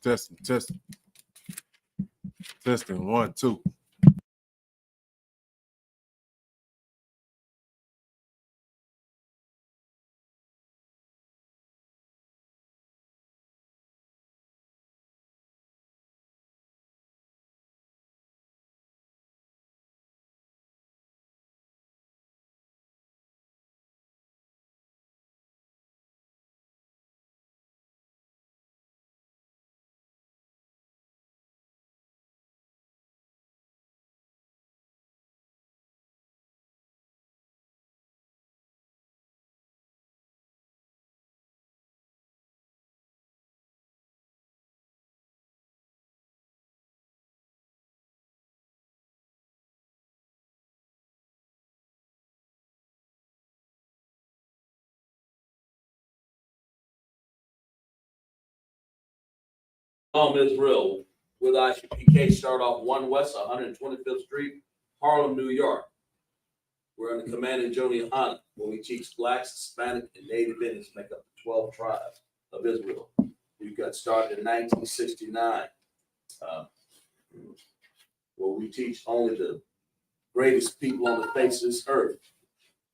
Testing, testing. Testing, 1, 2. Israel with I.S.U.P.K. start off 1 West 125th Street, Harlem, New York. We're in the commanding Journey YAHANNA, where we teach Blacks, Hispanic, and Native Indians make up the 12 tribes of Israel. We got started in 1969, where we teach only the greatest people on the face of this earth,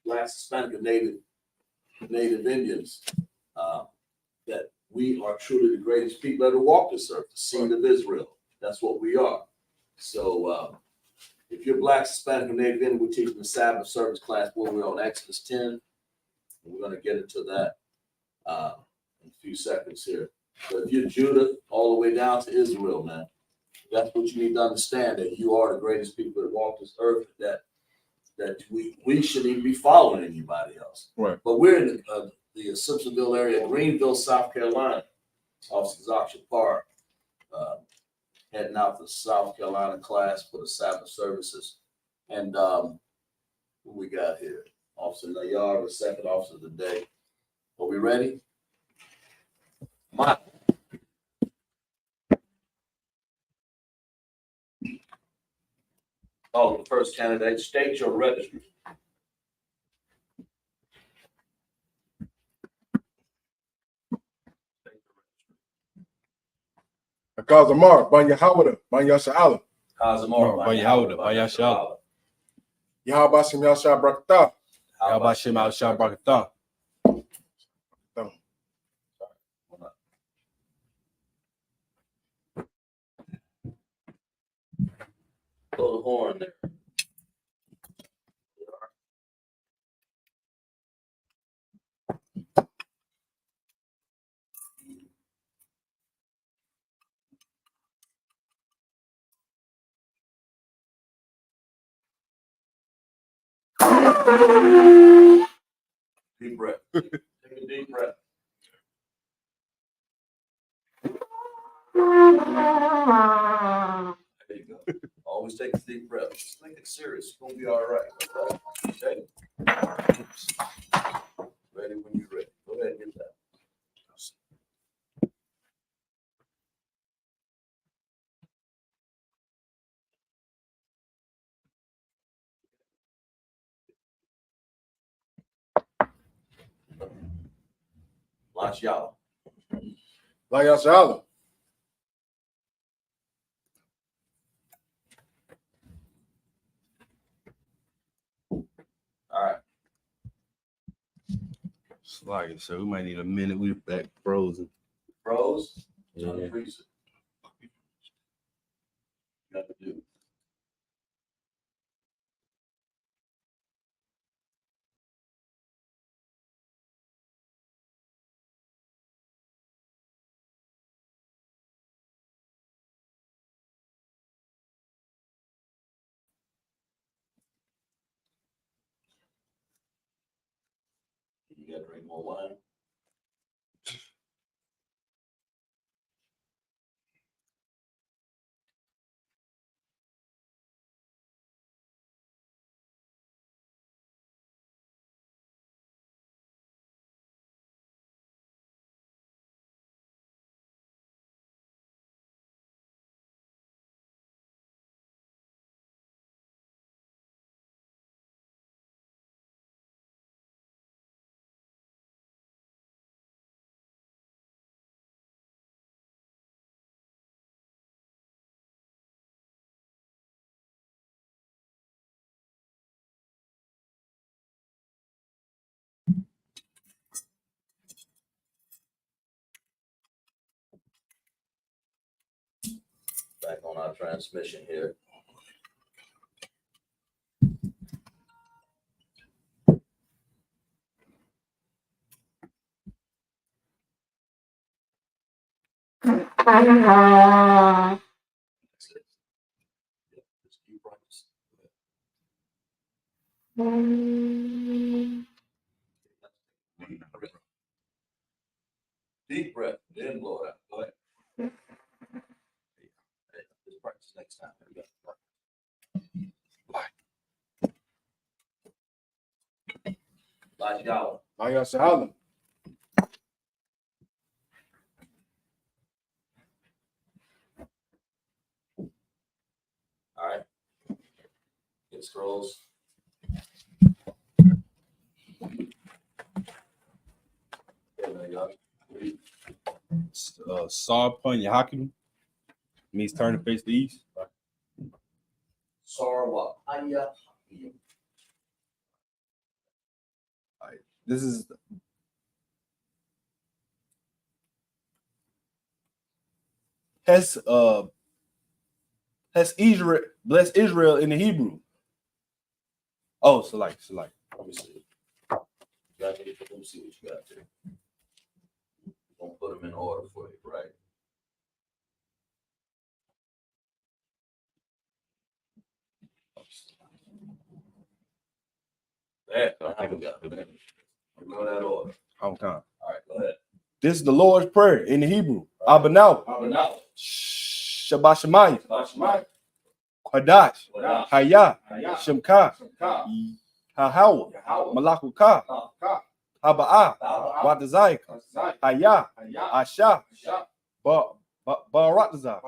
Blacks, Hispanic, and Native Indians, that we are truly the greatest people that have walked this earth, the seed of Israel. That's what we are. So if you're Black, Hispanic, or Native Indian, we're teaching the Sabbath service class where we're on Exodus 10. And we're going to get into that in a few seconds here. But if you're Judah, all the way down to Israel, man, that's what you need to understand, that you are the greatest people that walk this earth, that we shouldn't even be following anybody else. Right. But we're in the Simpsonville area, Greenville, South Carolina, off Zaksha Park, heading out to the South Carolina class for the Sabbath services. And what we got here? Officer Nayar, the second officer of the day. Are we ready? Oh, the first candidate, state your registry. Kazamar, Banyahawada, Banyashala. Kazamar, Banyahawada, Banyashala. Yahabashim Yasha Brakta. Yabashim Al-Shabrakatan. Throw the horn there. Deep breath. Take a deep breath. There you go. Always take a deep breath. Just make it serious. It's gonna be all right. Okay. Ready when you're ready. Go ahead and get that. Launch y'all. Layashala. All right. Slide, so we might need a minute. We're back frozen. Froze. Yeah. Unfreeze it. Got to do. You got to drink more wine. Back on our transmission here. Deep breath, then blow it out. Go ahead. Let's practice next time. YAHANNA. YAHANNA. All right. Get scrolls. Sarpun Yahakim means turn to face the east. Sarwa. This is has Israel bless Israel in the Hebrew. Oh, so like. Let me see. Let me see what you got there. We're gonna put them in order for you, right? There, I think we got it. Go that order. All right, go ahead. This is the Lord's Prayer in the Hebrew. Abanau. Shabbat Shemayim. Kwadash. Hayah. Shemka. Hahawa. Malakuka. Haba'ah. Watazayka. Hayah. Asha. Baratazah.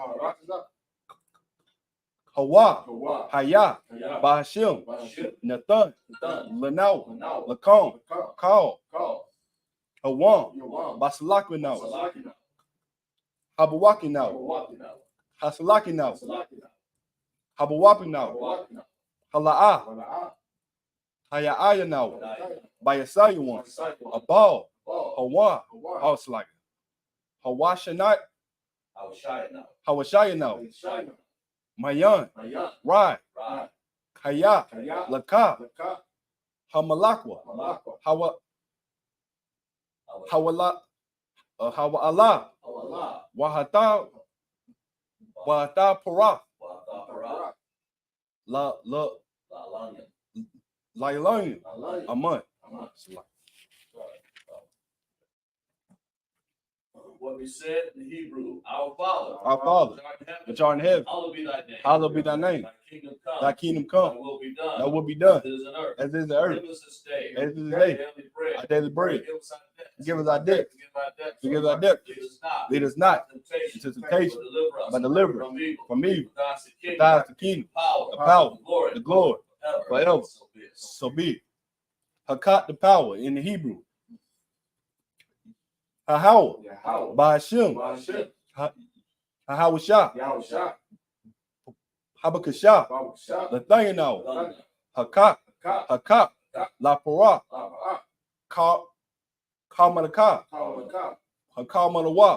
Hawa. Hayah. Bahashim. Nathan. Lanau. Lakom. Kal. Hawan. Basalakinau. Habawakinau. Hasalakinau. Habawapinau. Hala'ah. Hayayanau. Bayasayuan. Abal. Hawan. Hauslak. Hawashanat. Hawashayanau. Mayan. Rai. Kaya. Laka. Hamalakwa. Hawala. Hawala. Wahata. Wahata Parah. Lailanian. Aman. What we said in Hebrew, our Father, which art in heaven, hallowed be thy name. Hallowed be thy name. Thy kingdom come. Thy kingdom come. Thy will be done. Thy will be done. As it is in earth. As it is in the earth. Give us this day. As it is today. Our daily bread. Give us our debts. Forgive our debts. Lead us not into temptation, but deliver us from evil. For thine is the kingdom, the power, the glory, forever. So be it. Hakat, the power in the Hebrew. Hahawa, Bahashim, Hahawashah, Habakashah, Lathayanau, Hakat, La Parah, Kalmanakah, Hakalmanawa,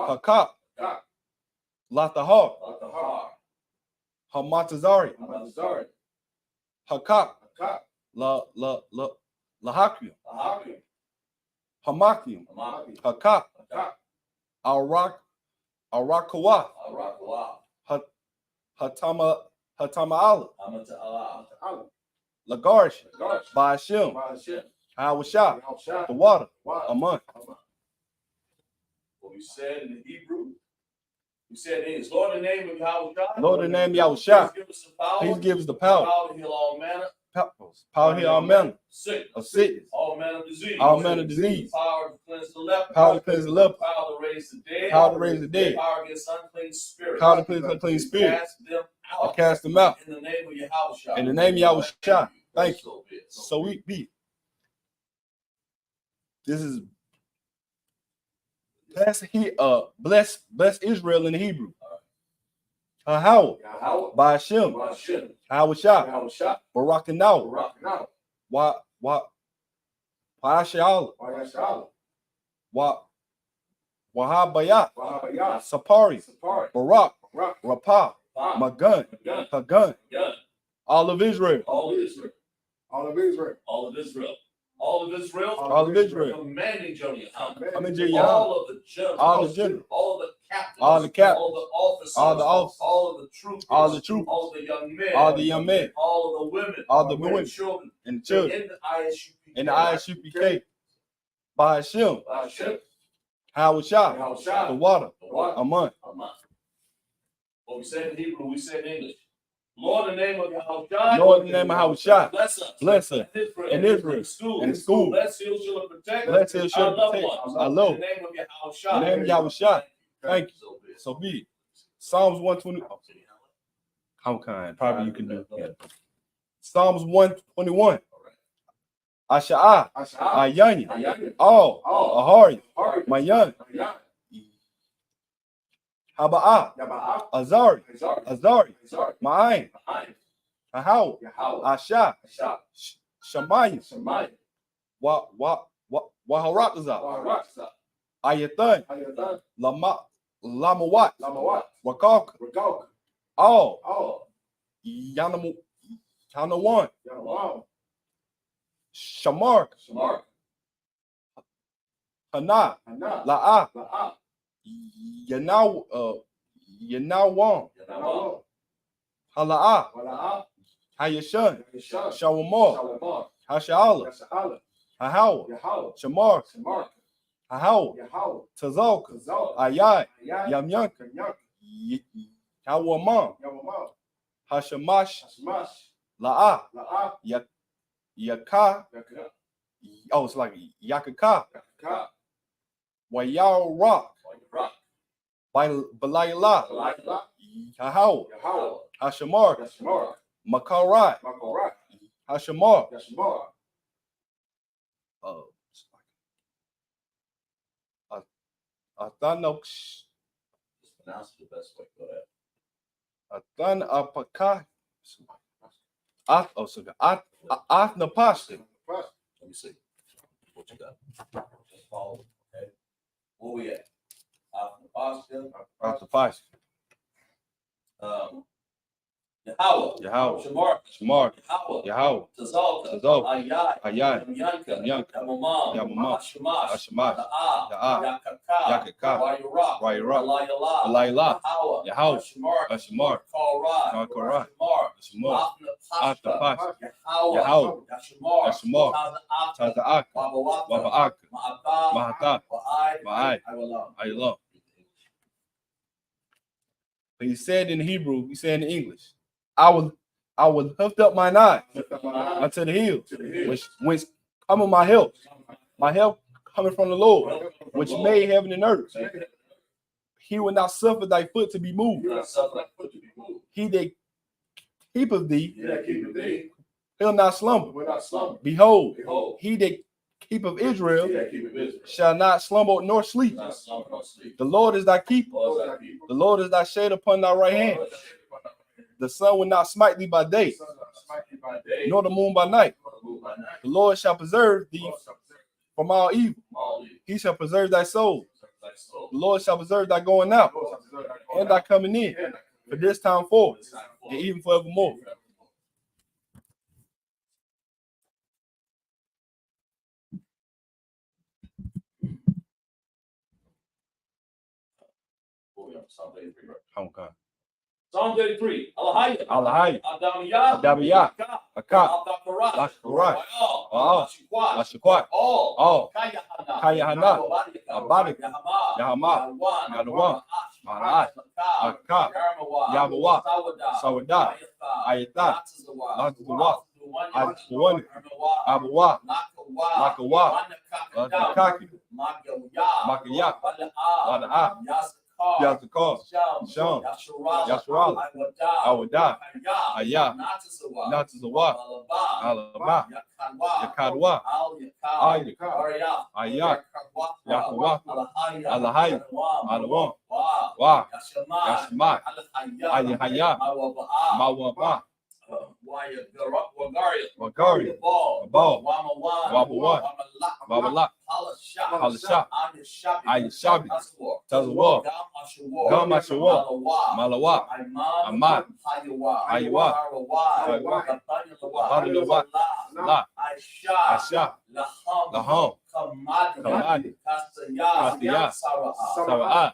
Hakat, Latahar, Hamatazari, Hakat, Lahakim, Hamakim, Hakat, Arakawa, Hatama Lagarsh, Bahashim, Hawashah, the water, Aman. What we said in the Hebrew, we said in his Lord, in the name of Yahushua. Lord, in the name of Yahushua. Please give us the power. Power to heal all manner. Power to heal all manner of sickness. All manner of disease. All manner of disease. Power to cleanse the leper. Power to cleanse the leper. Power to raise the dead. Power to raise the dead. Power against unclean spirits. Power to cleanse unclean spirits. Cast them out. Cast them out. In the name of Yahushua. In the name of Yahushua. Thank you. So we be. This is bless Israel in the Hebrew. How? By Hashem. Hawashah. Barakanau. Wahashala. Wahabayat. Sapari. Barak. Rapah, Magun, Hagun, all of Israel. All of Israel. All of Israel. All of Israel. All of Israel. All of Israel. Commanding Yahanna. I'm in Yahanna. All of the generals. All the generals. All the captains. All the captains. All the officers. All the officers. All of the troopers. All the troopers. All the young men. All the young men. All of the women. All the women. Children. And the children. In the I.S.U.P.K. In the I.S.U.P.K. By Hashem. Hawashah. The water. A month. What we said in Hebrew, we said in English. Lord, in the name of Yahushua. Lord, in the name of Hawashah. Bless us. Bless us. In Israel. In school. Bless you, shall protect us. Bless us, shall protect us. our love. In the name of Yahushua. In the name of Yahushua. Thank you. So be it. Psalms 120. How kind? Probably you can do it. Psalms 121. Asha'ah. Ayani. All. Ahari. Mayan. Haba'ah. Azari. Ma'ain. Ahaw. Asha. Shamayim. Waharakazah. Ayathan. Lamawat. Wakak. All. Yanawan. Shamar. Hana. La'ah. Yanawan. Hala'ah. Hayashan. Shawamar. Hasha'ala. Hahawa. Shamar. Hahawa. Tazalka. Ayai. Yamyanka. Yawamam. Hashamash. La'ah. Yaka. Oh, it's like Yakaka. Wayal Rock. Balayla. Hahaw. Hashamar. Makarai. Hashamar. Athanox. Pronounce it the best way. Go ahead. Athan Apaka. Athnapashti. Let me see. What you got? Just follow. Okay. Where we at? Athnapashti. Yahweh. Shamar. Yahweh. Yahweh. Tazalka. Ayai. Yamyanka. Yamamam. Hashamash. Da'ah. Yakaka. Wayirah. Balayla. Yahweh. Hashamar. Makarai. Hashamar. Athnapashti. Yahweh. Hashamar. Taza'aka. Waba'aka. Mahata. Ma'ai. Ayallah. But he said in Hebrew, he said in English, I will lift up mine eye unto the hills, which cometh my help coming from the Lord, which made heaven and earth. He will not suffer thy foot to be moved. He that keepeth thee, he'll not slumber. Behold, he that keepeth Israel shall not slumber nor sleep. The Lord is thy keeper. The Lord is thy shade upon thy right hand. The sun will not smite thee by day, nor the moon by night. The Lord shall preserve thee from all evil. He shall preserve thy soul. The Lord shall preserve thy going out and thy coming in, for this time forth, and even forevermore. Psalm 33. Okay. Psalm 33. Alahaya. Adamiyah. Adamiyah. Akak. Lakarai. Ashikwat. All. Kayahanna. Abadik. Yahama. Yadawan. Ma'ai. Akak. Yabawa. Sawadah. Ayatah. Natazawat. Adwani. Abawa. Lakawa. Lakaki. Makaya. Wada'ah. Yazakar, Sham, Yasharal, Awadah, Ayah, Natazawat, Alabah, Yakadwa, Ayah, Ayah, Yahweh, Alahai, Alawam, Wa, Yashmat, Ayahaya, Mawabah, Wagaria, Abal, Wabawa, Babalak, Halasha, I.S.U.P.K, Tazawar, Gam Ashawar, Malawa, Ahmad, Ayawa, Abadulawa, La, Asha, Laham, Kamadi, Kastiyah, Sara'at,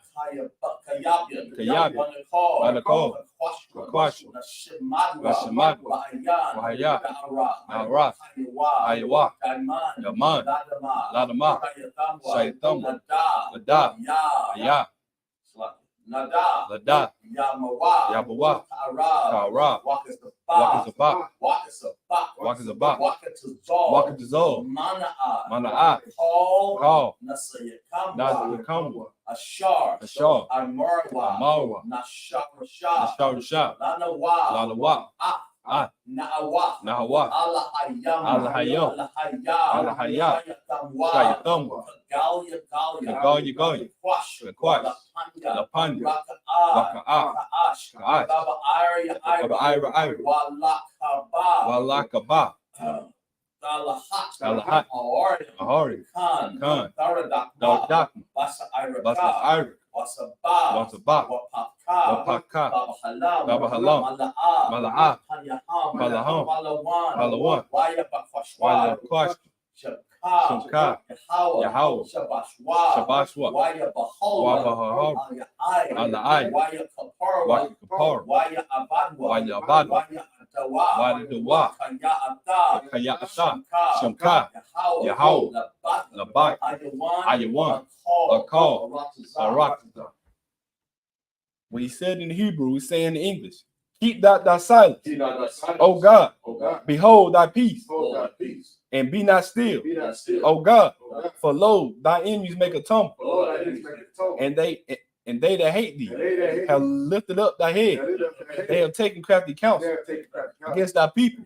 Kayabi, Banakol, Kakwash, Rashamad, Wahaya, Nara, Ayawa, Yaman, Ladama, Shaitam, Lada, Aya, Lada, Yabawa, Kara, Wakazabak, Wakazabak, Wakazol, Mana'a, Kal, Nazarikamu, Ashar, Amarwa, Nasharusha, Lalawa, Nahawa, Alahayam, Alahaya, Shayatamwa, Gagali, Kakwash, Lapanya, Waka'a, Ka'ash, Ira, Walakaba, Talahat, Ahari, Khan, Daldak, Basa Ira, Wasabak, Wapaka, Babahalam, Mala'a, Palaham, Palawan, Wayakwash, Shimka, Yahweh, Shabashwa, Wabahahar, Ala'ai, Wakakapar, Wayabadwa, Wadaduwa, Kaya'ata, Shimka, Yahweh, Labak, Ayawan, Akal, Arakta. When he said in Hebrew, we say in English, keep thy silence, O God, behold thy peace, and be not still, O God, for lo, thy enemies make a tumble, and they that hate thee have lifted up thy head. They have taken crafty counsel against thy people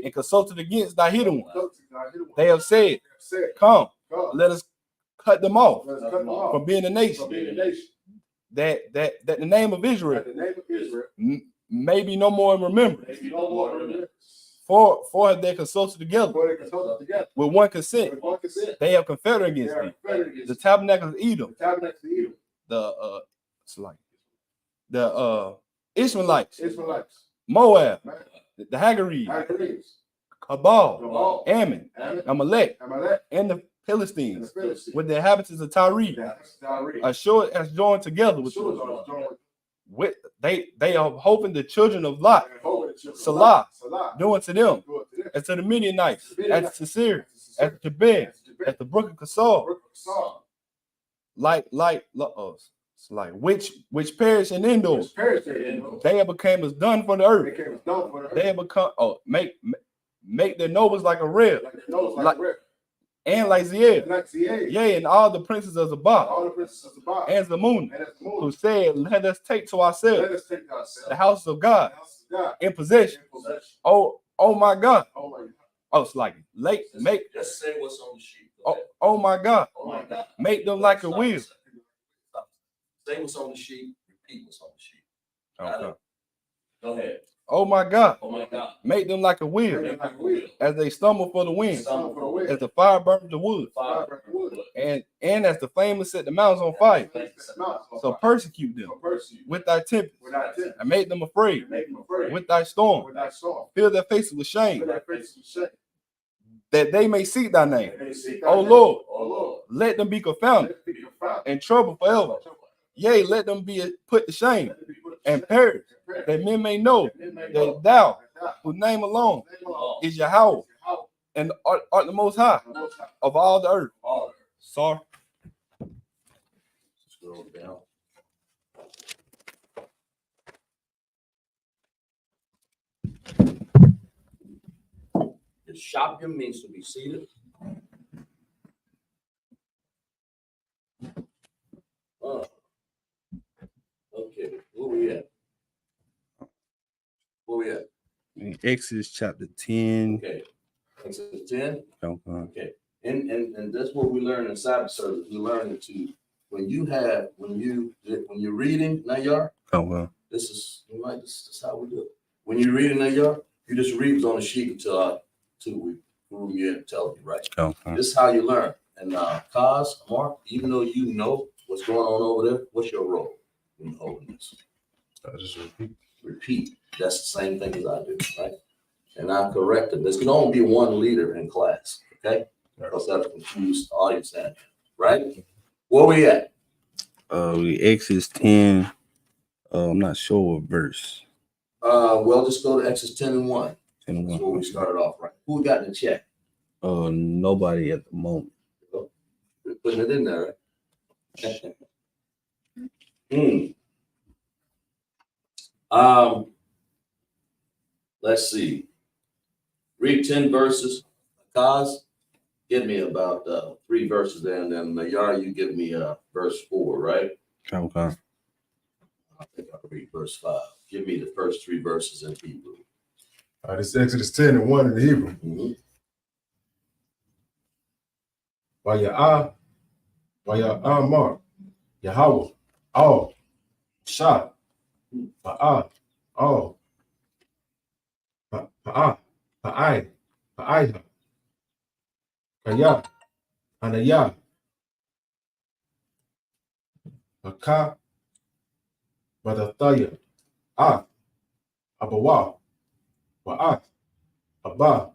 and consulted against thy hidden ones. They have said, come, let us cut them off from being a nation, that the name of Israel may be no more in remembrance. For they consulted together with one consent. They have confederate against thee. The tabernacle of Edom, the Ishmaelites, Moab, the Hagarees, Cabal, Ammon, Amalek, and the Philistines, with the inhabitants of Tyre, Ashur has joined together with them. They are hoping the children of Lot, Salah, doing to them, and to the Midianites, at Sisir, at Jabez, at the brook of Kasor, which perish in indoors. They have become as done for the earth. They have become make their nobles like a rib, and like Ziel, yea, and all the princes of Zabah, and Zamun, who said, let us take to ourselves the house of God in possession. Oh my God. Oh, it's like make. Just say what's on the sheet. Oh my God. Make them like a wheel. Say what's on the sheet. Repeat what's on the sheet. Okay. Go ahead. Oh my God. Oh my God. Make them like a wheel, as they stumble for the wind, as the fire burns the wood, and as the flames set the mountains on fire. So persecute them with thy tempest, and make them afraid with thy storm. Fill their faces with shame, that they may seek thy name. O Lord, let them be confounded and troubled forever. Yea, let them be put to shame and perish, that men may know that thou, whose name alone is Yahweh, and art the most high of all the earth. Sorry. Scroll down. Shopim means to be seated. Okay, where we at? In Exodus chapter 10. Okay, Exodus 10. Okay. Okay, and that's what we learn in Sabbath service. We learn to when you're reading Nayar. Okay. This is how we do it. When you're reading Nayar, you just read what's on the sheet until we room you in and tell you, right? Okay. This is how you learn. And Kaz, Mark, even though you know what's going on over there, what's your role? in holiness. I just repeat. Repeat. That's the same thing as I do, right? And I correct them. There's can only be one leader in class, okay? Because that'll confuse the audience, that, right? Where we at? Exodus 10. I'm not sure what verse. Well, just go to Exodus 10 and 1. 10 and That's 1. where we started off, right? Who we got in the chat? Nobody at the moment. We're putting it in there, right? Let's see. Read 10 verses. Kaz, give me about 3 verses there, and then Mayar, you give me verse 4, right? Okay. I think I can read verse 5. Give me the first 3 verses in Hebrew. This is Exodus 10 and 1 in the Hebrew. Mm-hmm. YAHANNA, Yahweh, all, Shah, Pa'ah, all, Pa'ah, Pa'ai, Pa'aiha, Kaya, Anaya, Paka, Badataya, Abawa, Wa'at, Abba,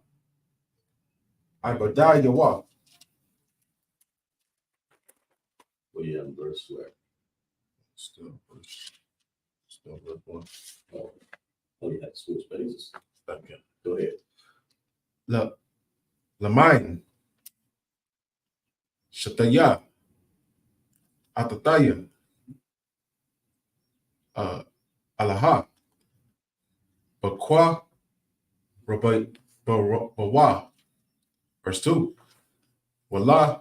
Ibadayawa. Well, yeah, in verse where? Still verse 1. Oh, you had to switch pages. Okay. Go ahead. Lamain, Shataya, Atataya, Alaha, Bakwa, Bawa, verse 2. Wallah,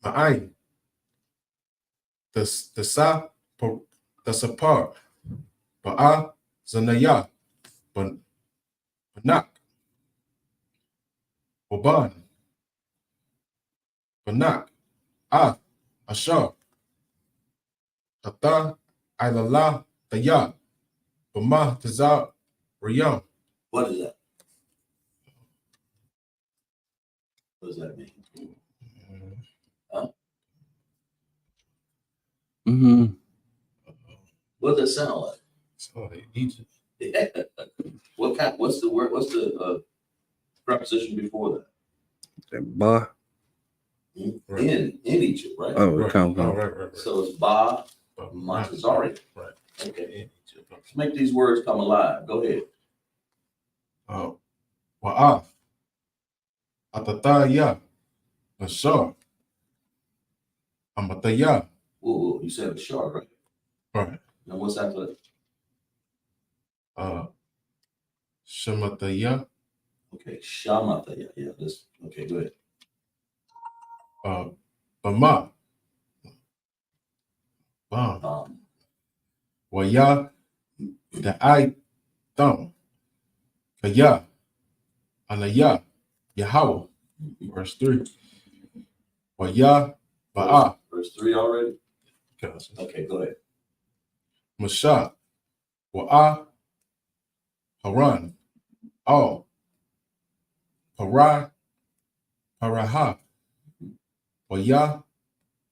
Ma'ain, the Sapar, Ba'a, Zanaya, Banak, Waban, Banak, Ashar, Ata, Ilala, Taya, Bama, Tazar, Riyam. What is that? What does that mean? Mm-hmm. What does it sound like? So Egypt. What's the word? What's the preposition before that? Ba. Right. In Egypt, right? Oh, Right. count. Right. So it's Ba Matazari. Right. Okay. Let's make these words come alive. Go ahead. Wa'af, Atataya, Ashar, Amataya. Whoa, you said it's short, right? Right. Now what's after that? Shemataya, Okay, Shamata. Yeah. This. Okay, go ahead. Bama, Bam, Waya, the I thumb, Kaya, Anaya, Yahweh, verse 3. Waya, Ba'a, Verse 3 already? Okay, go ahead. Masha, Wa'a, Haran, all, Parah, Paraha, Waya,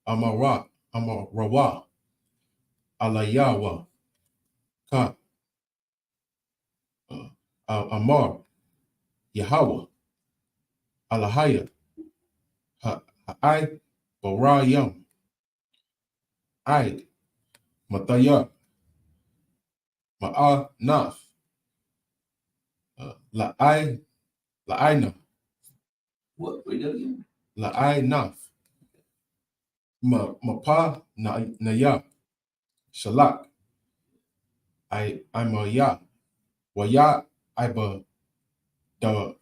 Amarawa, Alayawa, Ka, Amar, Yahweh, Alahaya, Ha'ai, Barayam, Aid, Mataya, Ma'anaf, La'aina, What? Read that again? La'ainaf, Mapa, Naya, Shalak, Imaya, Waya, Iba, Da,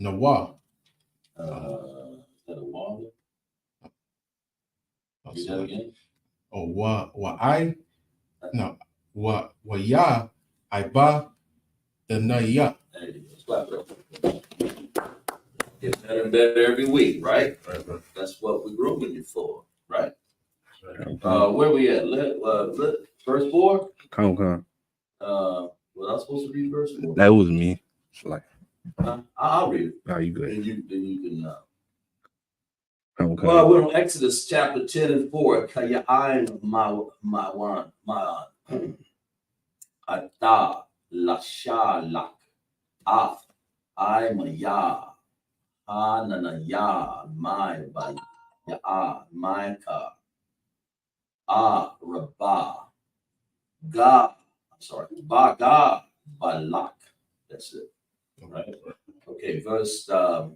Nawa. Is that a wall? Read that again? Oh, Waya, Iba, the Naya. There you go. Clap it up. Get better and better every week, right? Right. That's what we're grooming you for, right? Where we at? Verse 4? Count. Was I supposed to read verse 4? That was me. Like, I'll read it. how you good? Then you can Okay. Well, we're on Exodus chapter 10 and 4. Kayain Mawan Ata Lashalak Af I Maya Hananaya my by Micah Rabba Ga Baga Balak. That's it. All right. Okay, verse where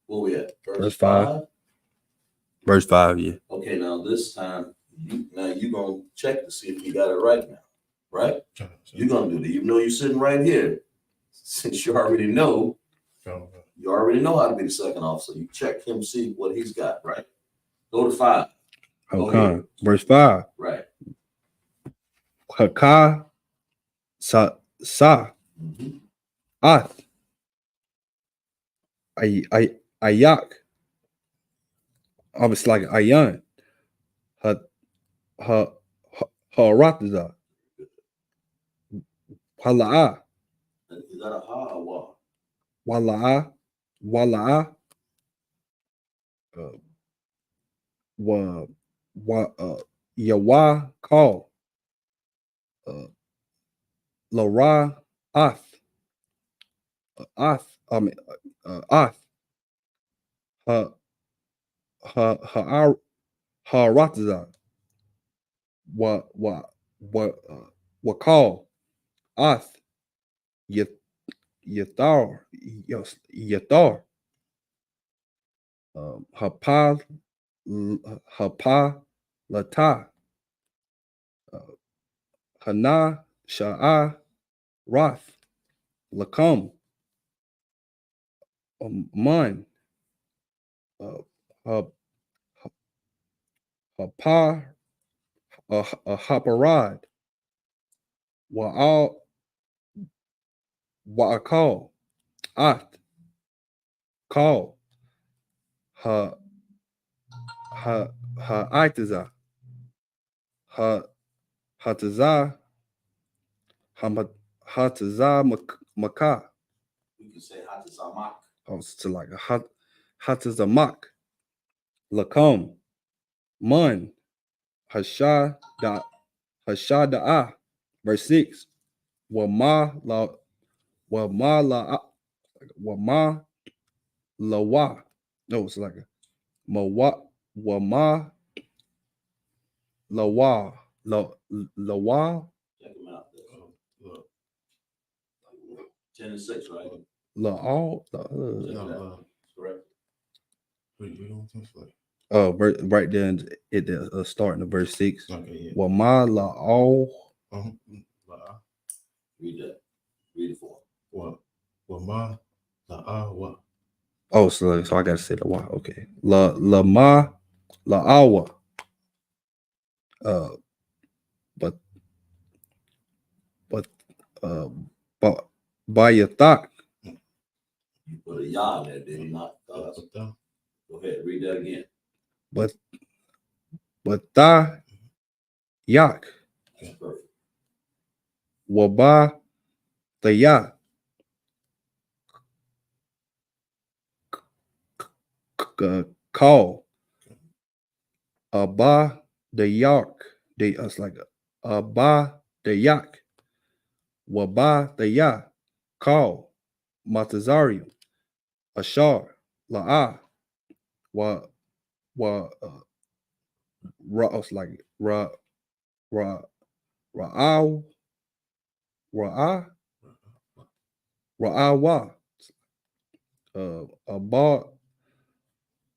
we at? Verse 5. Verse 5, yeah. Okay, now this time you're gonna check to see if you got it right now, right? You're gonna do that, even though you're sitting right here. Since you already know how to be the second officer. You check him, see what he's got, right? Go to 5. Okay. Verse 5. Right. Haka sa ath ayak. Obviously like ayan. Haratiza. Wala'a. Is that a ha or wa? Wala'a. Yawa call. Lara ath. Ath. Haratiza. What call ath yathar hapa lata hana sha'a rath lakum man hapa haparad wa call ath call ha itiza ha hataza hataza maka. You can say hatazamak. Oh, it's like a hatazamak lakum man hashada'a. Verse 6. Wama lawa. No, it's like a wama lawa. Check him out. 10 and 6, right? Correct. Right there it starting at verse 6. Okay, yeah. Wama la'al. Read that. Read it for him. Wama la'awa. Oh, so I gotta say the wa. Okay. Lama la'awa. But by your thought. You put a ya in there, did you not? Go ahead, read that again. But tha yak. That's perfect. Waba the ya. Call. Aba the yak. It's like Aba the yak. Waba the ya. Call. Matazarium. Ashar. La'a. Wa it's like ra'aw. Ra'awa.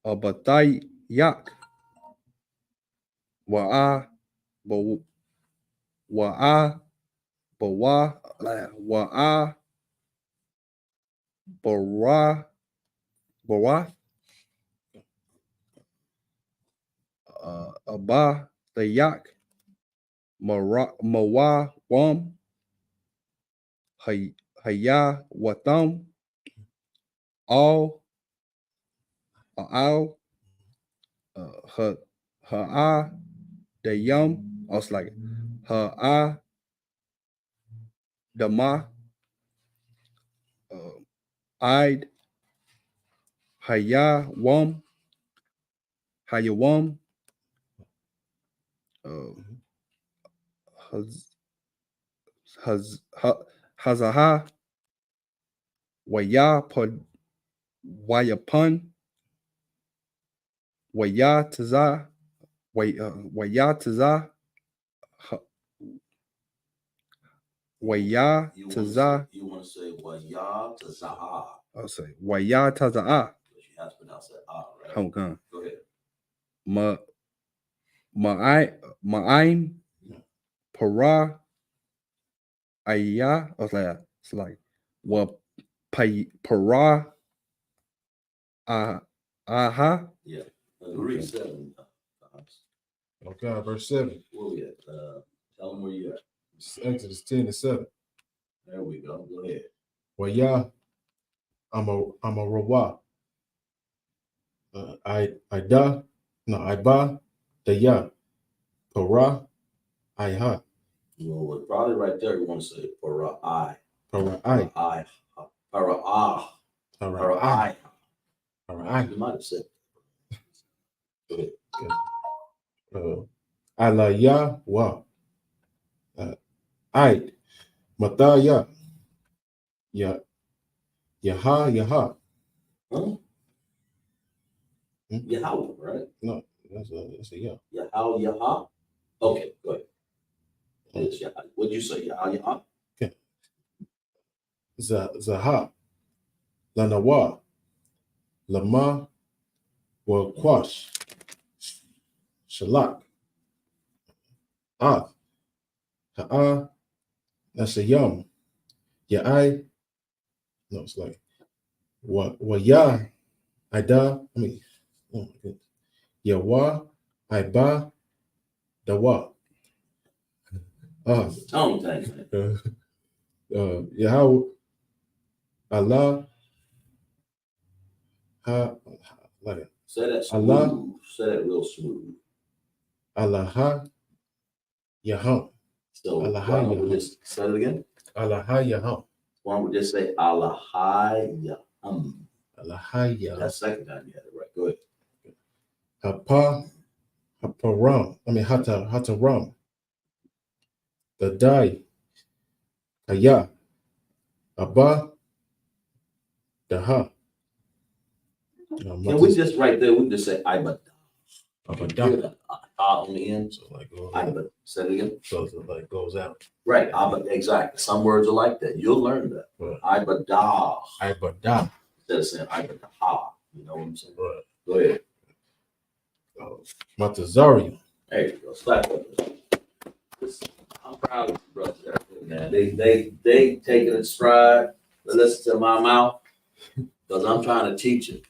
Abatai yak. Wa'a bawa wa'a bara aba the yak mawa wam haya watam all her the yum. I was like her the ma I'd haya wam Hayawam, Hazaha, Wayapun, Wayataza, Wayataza, Wayataza. You want to say Wayataza. I'll say Wayataza. You have to pronounce that right? Hold on. Go ahead. Ma'aim, Para, Aya. It's like what Para, Aha. Yeah. Read 7 times. Okay, verse 7. Where we at? Tell them where you at. Exodus 10:7. There we go. Go ahead. Wayah, I'm a rawa. Iba, the ya, para, I.Ha. Well, probably right there you want to say para I. Para I. Para ah. Para I. Para I. You might have said. Go ahead. Alaya wa. Ait. Mataya. Yaha. Huh? Yahweh, right? No, that's a yeah. Yaha. Okay, go ahead. What'd you say? Yaha. Okay. Zaha. Lanawa. Lama. Wakwash. Shalak. Ha'a. That's a yum. Ya'ai. No, it's like ya. Ida. I mean, oh my goodness. Yawa. Iba. Dawa. Tongue thing. Yahweh. Allah. Like Say that smooth. Allah. Say that real smooth. Allah. Yaham. So Allah. why don't we just say it again? Allah. Yaham. Why don't we just say Allah Yaham? Allah. Yaham. That's the second time you had it right. Go ahead. Haparam. I mean Hataram. The Dai. Kaya. Abba. Daha. Can we just right there? We can just say Ibadah. Abadah. On the end. So like Ibadah. Say it again. So it like goes out. Right. Exactly. Some words are like that. You'll learn that. Right. Ibadah. Ibadah. Instead of saying Ibadah. You know what I'm saying? Right. Go ahead. Matazarian. There you go. Slap up. I'm proud of you, brother. Man, they take it in stride. They listen to my mouth because I'm trying to teach it,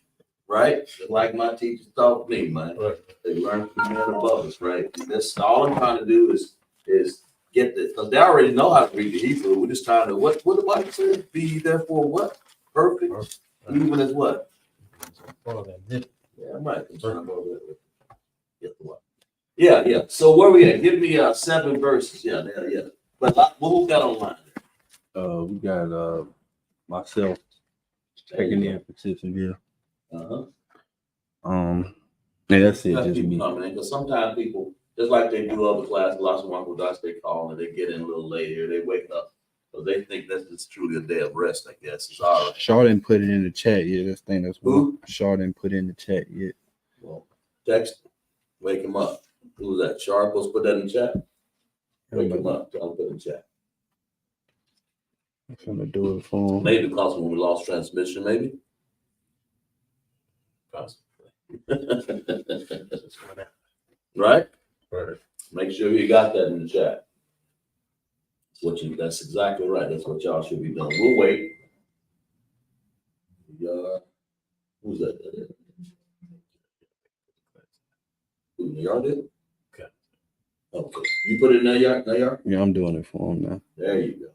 right? Just like my teachers taught me, man. Right. They learn from men above us, right? That's all I'm trying to do is get this because they already know how to read the Hebrew. We're just trying to what the Bible says. Be therefore what perfect, Right. even as what. Yeah, I might be trying to go with get the what. Yeah. So where we at? Give me 7 verses. Yeah. But what we got online? We got myself taking the emphasis in here. And that's it. Just me. Because sometimes people, just like they do other classes, lots of Uncle Dots they call and they get in a little later. They wake up because they think that's just truly a day of rest. I guess it's all right. Shaw didn't put it in the chat yet. That's Who? Shaw didn't put in the chat yet. Well, text, wake him up. Who's that? Sharp? Let's put that in the chat. Wake him up. I'll put it in the chat. I'm gonna do it for him. Maybe because when we lost transmission, maybe. Possibly. Right? Right. Make sure you got that in the chat. That's exactly right. That's what y'all should be doing. We'll wait. Who's that? Who, Nayar did? Okay. You put it in Nayar? Yeah, I'm doing it for him now. There you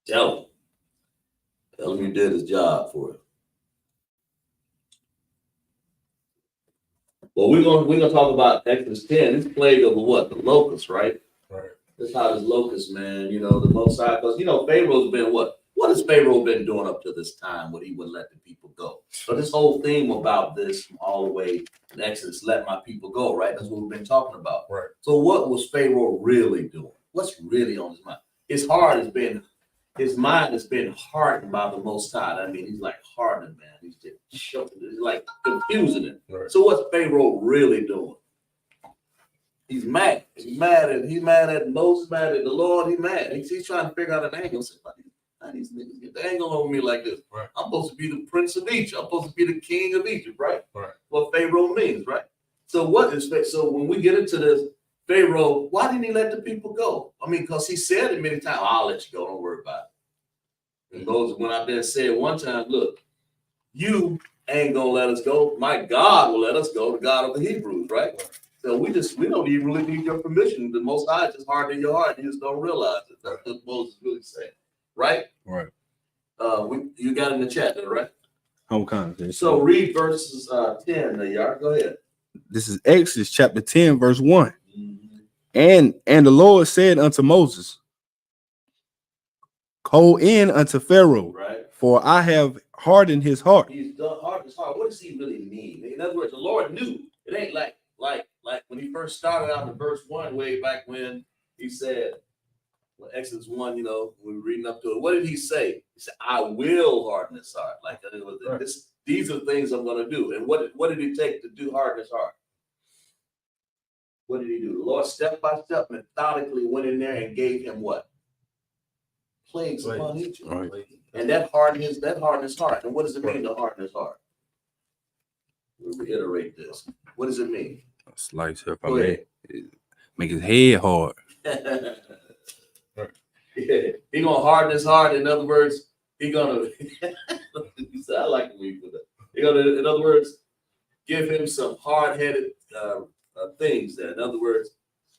go. Tell him you did his job for him. Well, we're gonna talk about Exodus 10. It's plague over what? The locusts, right? Right. That's how this locust, man. You know, the Most High, because Pharaoh's been what What has Pharaoh been doing up to this time when he wouldn't let the people go? So this whole theme about this from all the way in Exodus, let my people go, right? That's what we've been talking about. Right. So what was Pharaoh really doing? What's really on his mind? His mind has been hardened by the Most High. I mean, he's like hardened, man. He's like confusing it. Right. So what's Pharaoh really doing? He's mad. He's mad at Moses, mad at the Lord. He's mad. He's trying to figure out an angle. How these niggas get the angle over me like this? Right. I'm supposed to be the prince of Egypt. I'm supposed to be the king of Egypt, right? Right. What Pharaoh means, right? So when we get into this, Pharaoh, why didn't he let the people go? I mean, because he said it many times, I'll let you go, don't worry about it. And Moses went out there and said one time, look, you ain't gonna let us go. My God will let us go, the God of the Hebrews, right? So we don't even really need your permission. The Most High just hardened your heart. You just don't realize it. That's what Moses really saying, right? Right. You got it in the chat there, right? COMCAST. So read verses 10. Y'all go ahead. This is Exodus chapter 10, verse 1. Mm-hmm. And the Lord said unto Moses, go in unto Pharaoh, Right. for I have hardened his heart. He's done hardened his heart. What does he really mean? In other words, the Lord knew. It ain't like when he first started out in verse 1, way back when he said, well, Exodus 1, we were reading up to it. What did he say? He said, I will harden his heart. Like these are things I'm going to do. And what did he take to do harden his heart? What did he do? The Lord step by step methodically went in there and gave him what? Plagues upon Egypt. Right. And that hardened his heart. And what does it mean to harden his heart? We'll reiterate this. What does it mean? Slice up, make his head hard. Yeah. He gonna harden his heart. In other words, he gonna. He said, I like the way you put that. He gonna, in other words, give him some hard-headed things. That, in other words,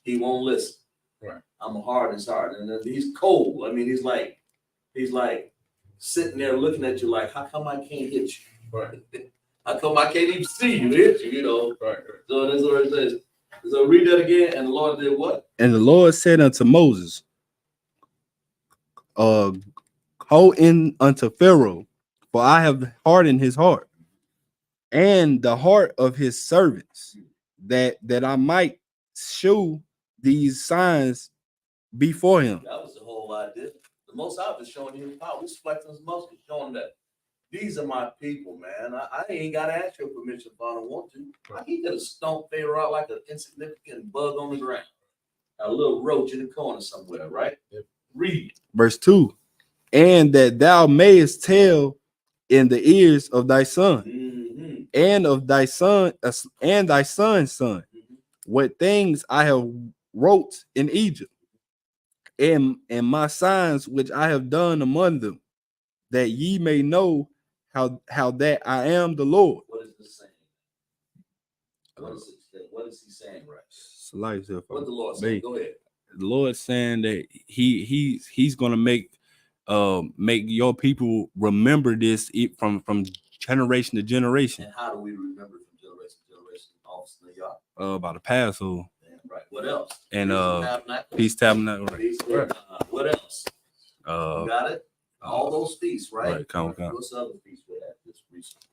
he won't listen. Right. I'm a harden his heart, and then he's cold. I mean, he's like sitting there looking at you like, how come I can't hit you? Right. How come I can't even see you hit you? Right. So that's what it says. So read that again. And the Lord did what? And the Lord said unto Moses, go in unto Pharaoh, for I have hardened his heart and the heart of his servants, that I might show these signs before him. That was the whole idea. The Most High was showing him power. He's flexing his muscles, showing that these are my people, man. I ain't got to ask your permission if I don't want to. He could have stomped Pharaoh out like an insignificant bug on the ground. A little roach in the corner somewhere, right? Yep. Read. Verse 2. And that thou mayest tell in the ears of thy son, Mm-hmm. and of thy son, and thy son's son, what things I have wrote in Egypt, and my signs which I have done among them, that ye may know how that I am the Lord. What is this saying? What is he saying, right? What the Lord saying? Go ahead. The Lord saying that he's gonna make your people remember this from generation to generation. And how do we remember from generation to generation? Obviously, y'all. By the Passover. Right. What else? And Peace Tabernacle. Right. What else? You got it? All those feasts, right? Right. COMCAST. What's the other feast we had this recently?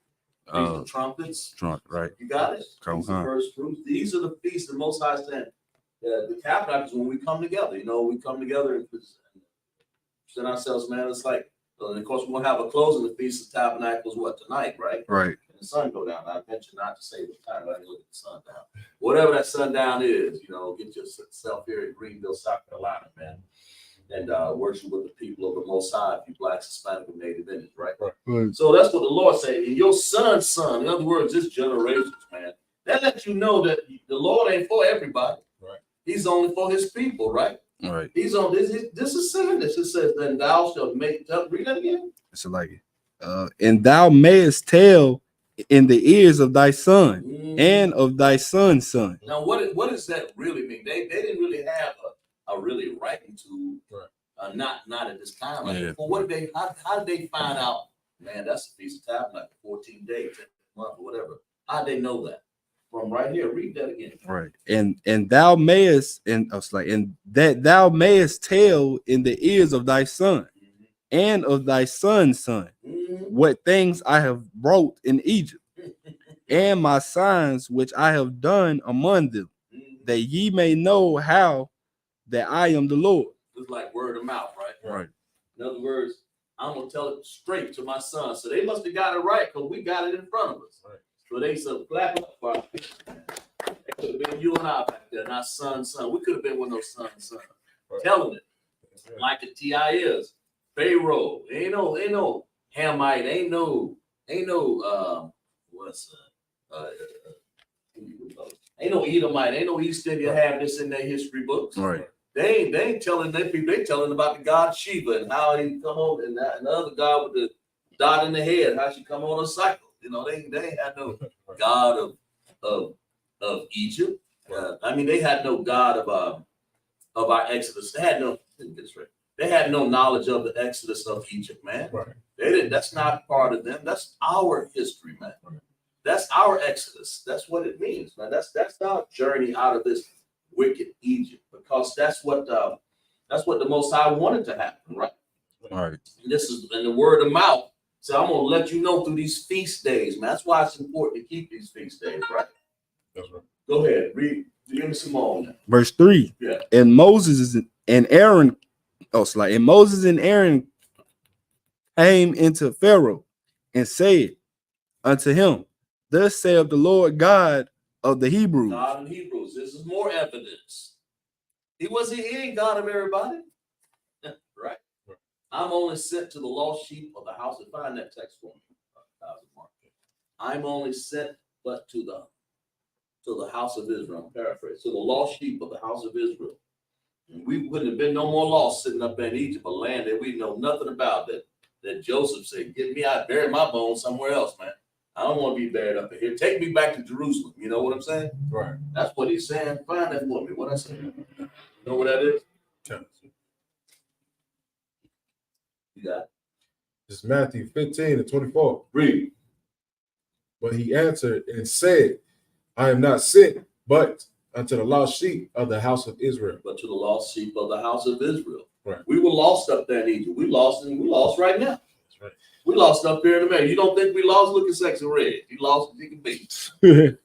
Feast of Trumpets. Right. You got it? COMCAST. First fruits. These are the feasts the Most High said. The tabernacles when we come together. We come together and present ourselves, man. It's like, and of course, we're gonna have a closing the Feast of Tabernacles. What, tonight, right? Right. And the sun go down. I mentioned not to say what time, but I look at the sundown. Whatever that sundown is, get yourself here in Greenville, South Carolina, man, and worship with the people of the Most High, if you Blacks, Hispanic, and Native Indians, right? Right. So that's what the Lord said. And your son's son, in other words, this generations, man, that lets you know that the Lord ain't for everybody. Right. He's only for his people, right? Right. He's on this. This is saying this. It says, then thou shalt make. Read that again. So like, and thou mayest tell in the ears of thy son and of thy son's son. Now, what does that really mean? They didn't really have a really writing tool. Right. Not at this time. Right? Yeah. Well, what did they? How did they find out? Man, that's the Feast of Tabernacles, 14 days, 10 months, or whatever. How did they know that? From right here, read that again. Right, and thou mayest, and I was like, and that thou mayest tell in the ears of thy son, and of thy son's son, what things I have wrought in Egypt, and my signs which I have done among them, that ye may know how that I am the Lord. It's like word of mouth, right? Right. In other words, I'm gonna tell it straight to my son. So they must have got it right because we got it in front of us. Right. So they said, clap up for our people. It could have been you and I back there, not son. We could have been one of those son. Right. Telling it. Right. Like the TI is. Pharaoh. Ain't no Hamite, ain't no ain't no Edomite, ain't no East India have this in their history books. Right. They ain't telling their people, they telling about the god Shiva and how he come on, and the other god with the dot in the head, how she come on a cycle. You know, they ain't had no god of Egypt. I mean, they had no god of our Exodus. They had no, they had no knowledge of the Exodus of Egypt, man. Right. They didn't. That's not part of them. That's our history, man. Right. That's our Exodus. That's what it means, man. That's our journey out of this wicked Egypt, because that's what the Most High wanted to happen, right? Right. And this is in the word of mouth. So I'm gonna let you know through these feast days, man. That's why it's important to keep these feast days, right? That's right. Go ahead, read. Give me some more. Verse 3. Yeah. And Moses and Aaron came into Pharaoh and said unto him, thus saith the Lord God of the Hebrews. God of the Hebrews. This is more evidence. He ain't God of everybody. Right? I'm only sent to the lost sheep of the house. Find that text for me. I'm only sent but to the house of Israel. I'm paraphrasing. To the lost sheep of the house of Israel. And we wouldn't have been no more lost sitting up in Egypt, a land that we know nothing about, that Joseph said, get me out, bury my bones somewhere else, man. I don't want to be buried up in here. Take me back to Jerusalem. You know what I'm saying? Right. That's what he's saying. Find that for me. What I say? You know what that is? You got it. It's Matthew 15:24. Read. But he answered and said, I am not sent, but unto the lost sheep of the house of Israel. But to the lost sheep of the house of Israel. Right. We were lost up there in Egypt. We lost right now. That's right. We lost up here in America. You don't think we lost? Look at Sex and Red. You lost as you can be. I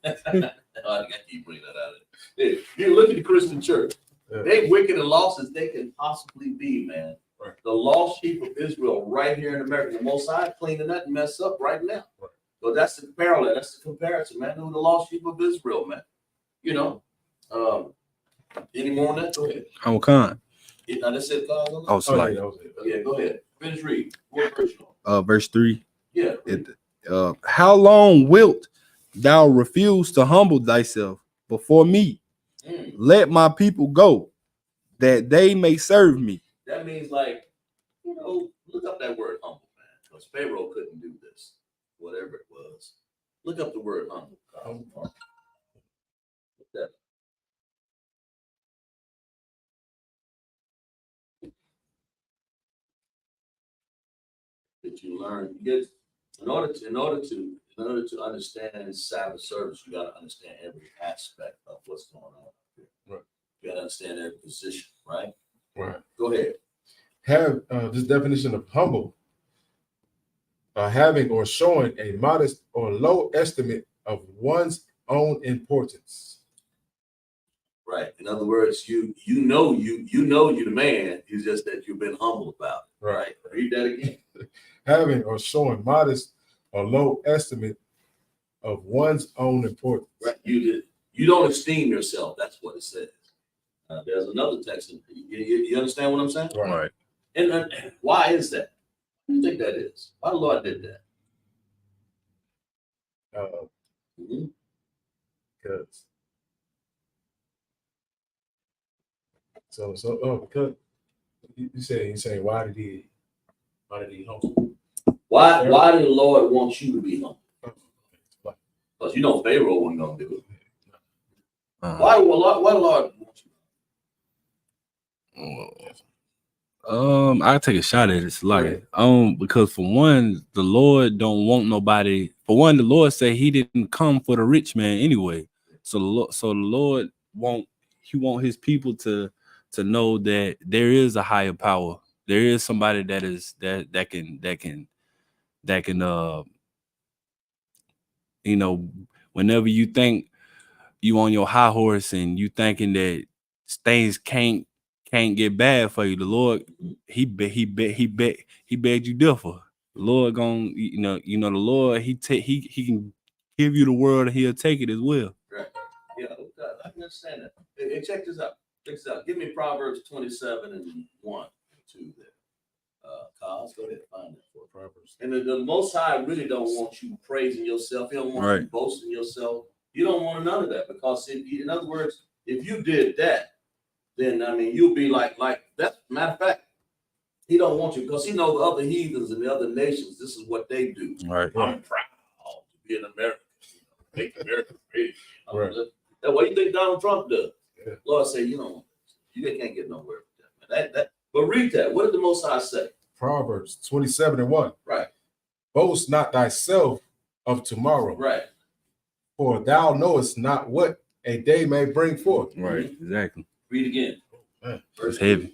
got to keep bringing that out of it. You look at the Christian church. Yeah. They wicked and lost as they can possibly be, man. Right. The lost sheep of Israel right here in America. The Most High cleaning that mess up right now. Right. So that's the parallel. That's the comparison, man. To the lost sheep of Israel, man. You know. Any more on that? Go ahead. I'm kind. I just said cause. Oh, sorry. Yeah, go ahead. Finish read. Verse 3. Yeah. How long wilt thou refuse to humble thyself before me? Let my people go, that they may serve me. That means, like, look up that word humble, man. Because Pharaoh couldn't do this, whatever it was. Look up the word humble. Look that up. That you learn. In order to understand Sabbath service, you got to understand every aspect of what's going on here. Right. You got to understand every position, right? Right. Go ahead. Have this definition of humble, having or showing a modest or low estimate of one's own importance. Right. In other words, you know you're the man. It's just that you've been humble about it. Right. Read that again. Having or showing modest or low estimate of one's own importance. Right. You don't esteem yourself. That's what it says. There's another text. You understand what I'm saying? Right. And why is that? What do you think that is? Why the Lord did that? Because because you saying why did he humble? Why did the Lord want you to be humble? Because Pharaoh wasn't gonna do it. Why the Lord want you? I take a shot at it. Like, because for one, the Lord don't want nobody. For one, the Lord said He didn't come for the rich man anyway. So the Lord want His people to know that there is a higher power there is somebody that can you know, whenever you think you on your high horse and you thinking that things can't get bad for you, the Lord, he begged you differ. The Lord gon' the Lord, he can give you the world and he'll take it as well. Right. Yeah, I can understand that. Hey, check this out. Check this out. Give me Proverbs 27 and 1 and 2 there. Cos, go ahead and find that for Proverbs. And the Most High really don't want you praising yourself. He don't want you boasting yourself. You don't want none of that, because in other words, if you did that, then I mean you'll be like that. Matter of fact, he don't want you, because he knows the other heathens and the other nations. This is what they do. Right. I'm proud to be an American. Make America great. Right. That's what you think Donald Trump does. Yeah. Lord say, you can't get nowhere with that. But read that. What did the Most High say? Proverbs 27 and 1. Right. Boast not thyself of tomorrow. Right. For thou knowest not what a day may bring forth. Right. Exactly. Read again. Verse heavy.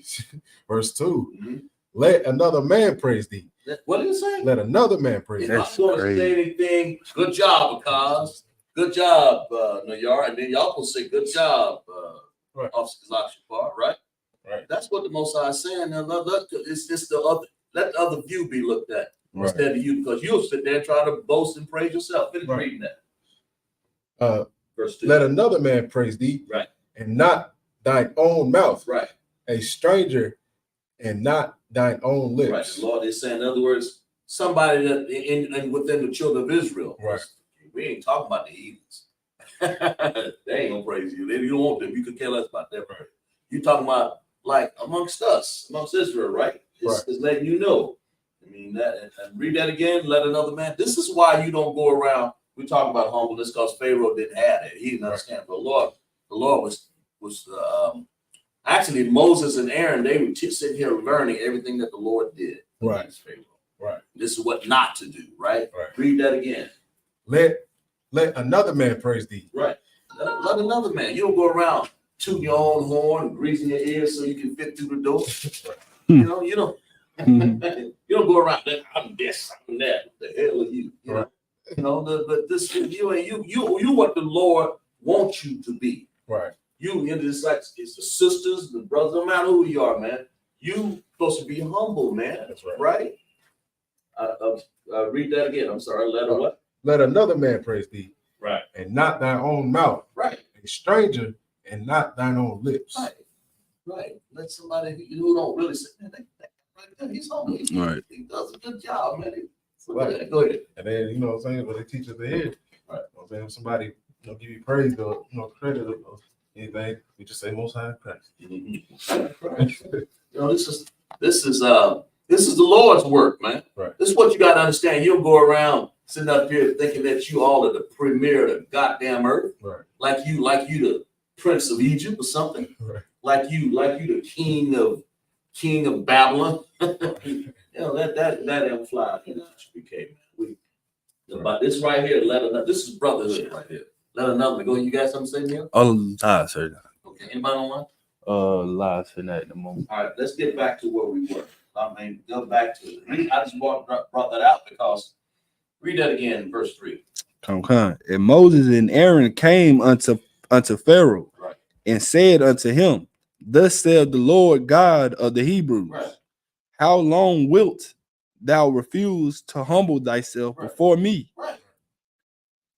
Verse 2. Mm-hmm. Let another man praise thee. What did it say? Let another man praise thee. If I'm going to say anything, good job, Cos. Good job, Nayar. And then y'all can say good job, Officer I.S.U.P.K, right? Right. That's what the Most High is saying. Now, it's just let the other view be looked at instead of you, because you'll sit there and try to boast and praise yourself. Finish reading that. Verse 2. Let another man praise thee, right, and not thine own mouth, right, a stranger, and not thine own lips. Right. The Lord is saying, in other words, somebody that in within the children of Israel. Right. We ain't talking about the heathens. They ain't gonna praise you. You don't want them. You could care less about that. Right. You talking about like amongst us, amongst Israel, right? It's letting you know. I mean that, and read that again. Let another man. This is why you don't go around. We talk about humbleness because Pharaoh didn't have it. He didn't understand. But the Lord was actually Moses and Aaron. They were sitting here learning everything that the Lord did. Right. Pharaoh. Right. This is what not to do. Right. Right. Read that again. Let another man praise thee. Right. Let another man. You don't go around tooting your own horn, greasing your ears so you can fit through the door. Right. You don't you don't go around that I'm this, I'm that. What the hell are you? But this you what the Lord wants you to be. Right. You it's the sisters, the brothers, no matter who you are, man. You supposed to be humble, man. That's right. Read that again. I'm sorry. What? Let another man praise thee, right, and not thine own mouth, right, a stranger, and not thine own lips, right. Let somebody who don't really say that he's humble. Right. He does a good job, man. Right. Go ahead. And then what I'm saying, when they teach us the head, right? I'm saying if somebody give you praise or credit or anything, we just say Most High Christ. This is the Lord's work, man. Right. This is what you got to understand. You don't go around sitting up here thinking that you all are the premier of the goddamn earth. Right. Like you the prince of Egypt or something. Right. Like you the king of Babylon. that don't fly in I.S.U.P.K, man. But this right here, this is brotherhood right here. Let another go. You got something to say, Neil? Oh, sir. Okay. Anybody online? Live for that in the moment. All right, let's get back to where we were. I mean, go back to it. I just brought that out because read that again, verse 3. And Moses and Aaron came unto Pharaoh, right, and said unto him, Thus said the Lord God of the Hebrews, right, How long wilt thou refuse to humble thyself before me? Right.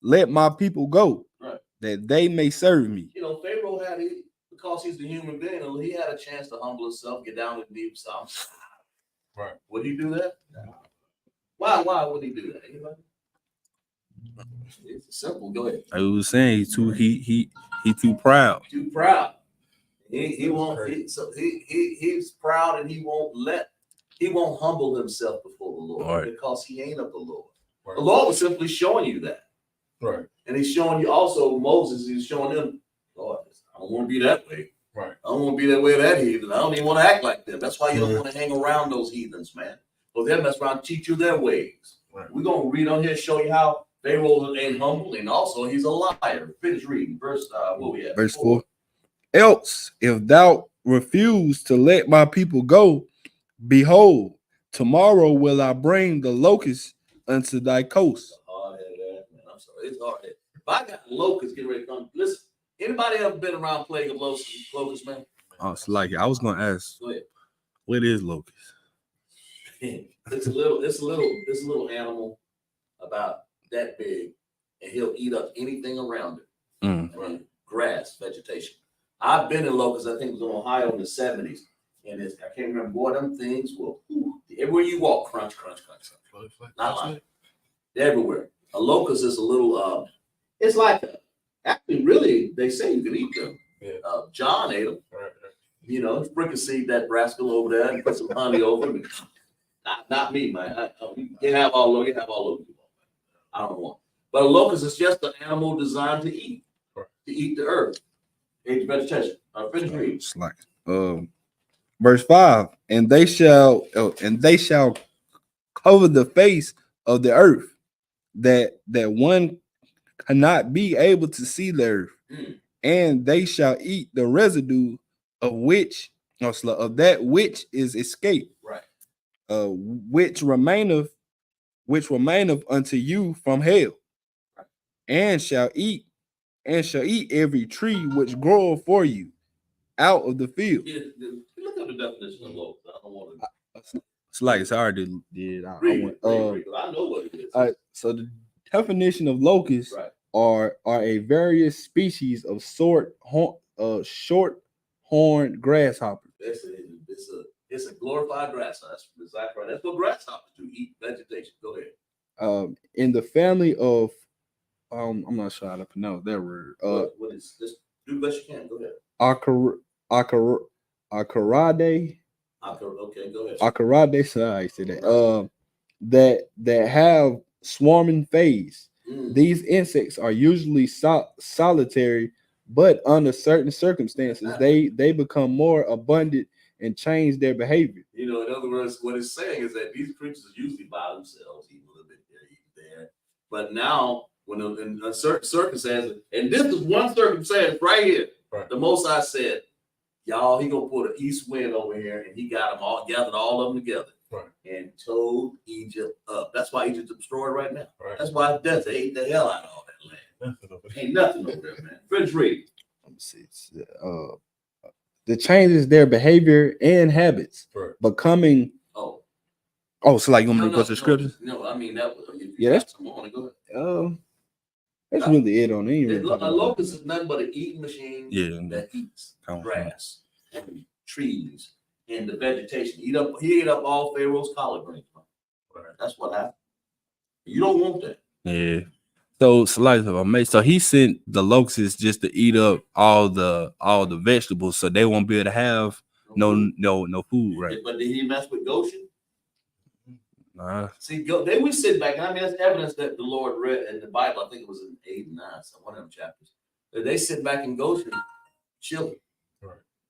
Let my people go, right, that they may serve me. Pharaoh because he's the human being, he had a chance to humble himself, get down and deep south. Right. Would he do that? No. Why would he do that? Anybody? It's simple. Go ahead. I was saying he too proud. Too proud. He won't. He's proud, and he won't humble himself before the Lord because he ain't of the Lord. Right. The Lord was simply showing you that. Right. And he's showing you also Moses. He's showing him, Lord, I don't want to be that way. Right. I don't want to be that way of that heathen. I don't even want to act like them. That's why you don't want to hang around those heathens, man. Because they'll mess around and teach you their ways. Right. We're going to read on here, show you how Pharaoh ain't humble, and also he's a liar. Finish reading. Verse, what we at? Verse 4. Else, if thou refuse to let my people go, Behold, tomorrow will I bring the locusts unto thy coast. Hard-headed ass, man. I'm sorry. It's hard. If I got locusts getting ready to come, listen. Anybody ever been around plague of locusts, man? Oh, it's like I was gonna ask, Go ahead. what is locust? It's a little animal about that big, and he'll eat up anything around it. Mm. I mean, grass, vegetation. I've been in locusts. I think it was in Ohio in the 70s, and I can't remember what them things will. Everywhere you walk, crunch, crunch, crunch, crunch. Not like everywhere. A locust is a little. It's like actually, really, they say you can eat them. Yeah. John ate them. Right. You know, fricassee that rascal over there and put some honey over him. Not me, man. You can have all over. You have all over. I don't want. But a locust is just an animal designed to eat the earth, eat vegetation. Finish reading. It's like verse 5, and they shall cover the face of the earth, that one cannot be able to see the earth, and they shall eat the residue of that which is escaped, right? Which remaineth unto you from hell, and shall eat every tree which groweth for you out of the field. Yeah, look up the definition of locust. I don't want to. It's like it's hard to read. I know what it is. So the definition of locusts are a various species of short horned grasshopper. It's a glorified grasshopper. That's exactly right. That's what grasshoppers do. Eat vegetation. Go ahead. In the family of I'm not sure how to pronounce that word. What is this? Do the best you can. Go ahead. Acarade. Okay, go ahead. Acarade, sorry, I said that. That have swarming phase. These insects are usually solitary, but under certain circumstances, they become more abundant and change their behavior. You know, in other words, what it's saying is that these creatures are usually by themselves, eating a little bit here, eating there. But now, when in a certain circumstance, and this is one circumstance right here, the Most High said, y'all, he gonna put an east wind over here, and he got them all, gathered all of them together, and towed Egypt up. That's why Egypt's destroyed right now. That's why it's death. They ate the hell out of all that land. Ain't nothing over there, man. French read. Let me see. The changes their behavior and habits, becoming. So like you want me to go to the scriptures? No, I mean that. That's go ahead. That's really it on it. A locust is nothing but an eating machine that eats grass and trees and the vegetation. He ate up all Pharaoh's collard greens. That's what happened. You don't want that. Yeah. So he sent the locusts just to eat up all the vegetables, so they won't be able to have no food, right? But did he mess with Goshen? Nah. See, we sit back, and I mean that's evidence that the Lord read in the Bible. I think it was in 8 and 9, so one of them chapters. That they sit back in Goshen, chilling.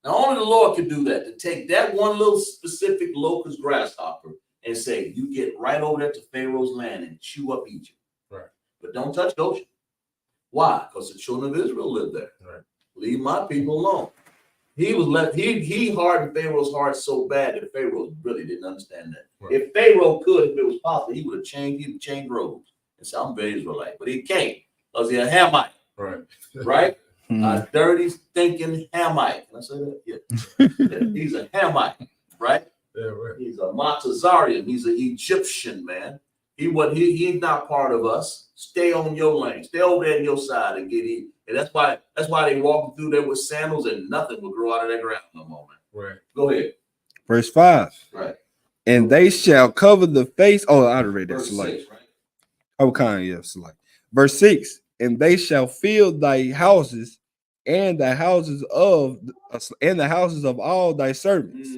Now only the Lord could do that, to take that one little specific locust grasshopper and say, you get right over there to Pharaoh's land and chew up Egypt. But don't touch Goshen. Why? Because the children of Israel live there. Leave my people alone. He was left. He hardened Pharaoh's heart so bad that Pharaoh really didn't understand that. If Pharaoh could, if it was possible, he would have changed robes and said, "I'm very Israelite," but he can't because he's a Hamite. Right? A dirty, stinking Hamite. Can I say that? Yeah. He's a Hamite. Right? He's a Matazarian. He's an Egyptian, man. He's not part of us. Stay on your lane. Stay over there on your side and get eaten. And that's why they walking through there with sandals and nothing will grow out of that ground no more, man. Go ahead. Verse 5. And they shall cover the face. Oh, I read that. Verse 6, Verse 6. And they shall fill thy houses and the houses of all thy servants,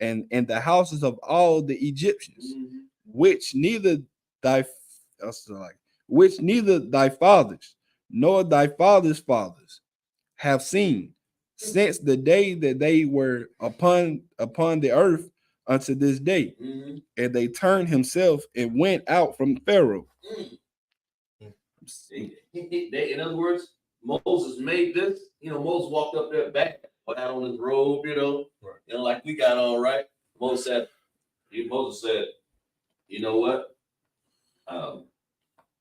and the houses of all the Egyptians, which neither thy fathers nor thy fathers' fathers have seen since the day that they were upon the earth unto this day. And they turned himself and went out from Pharaoh. In other words, Moses made this. Moses walked up there back, had on his robe, like we got on, right? Moses said, Moses said, you know what?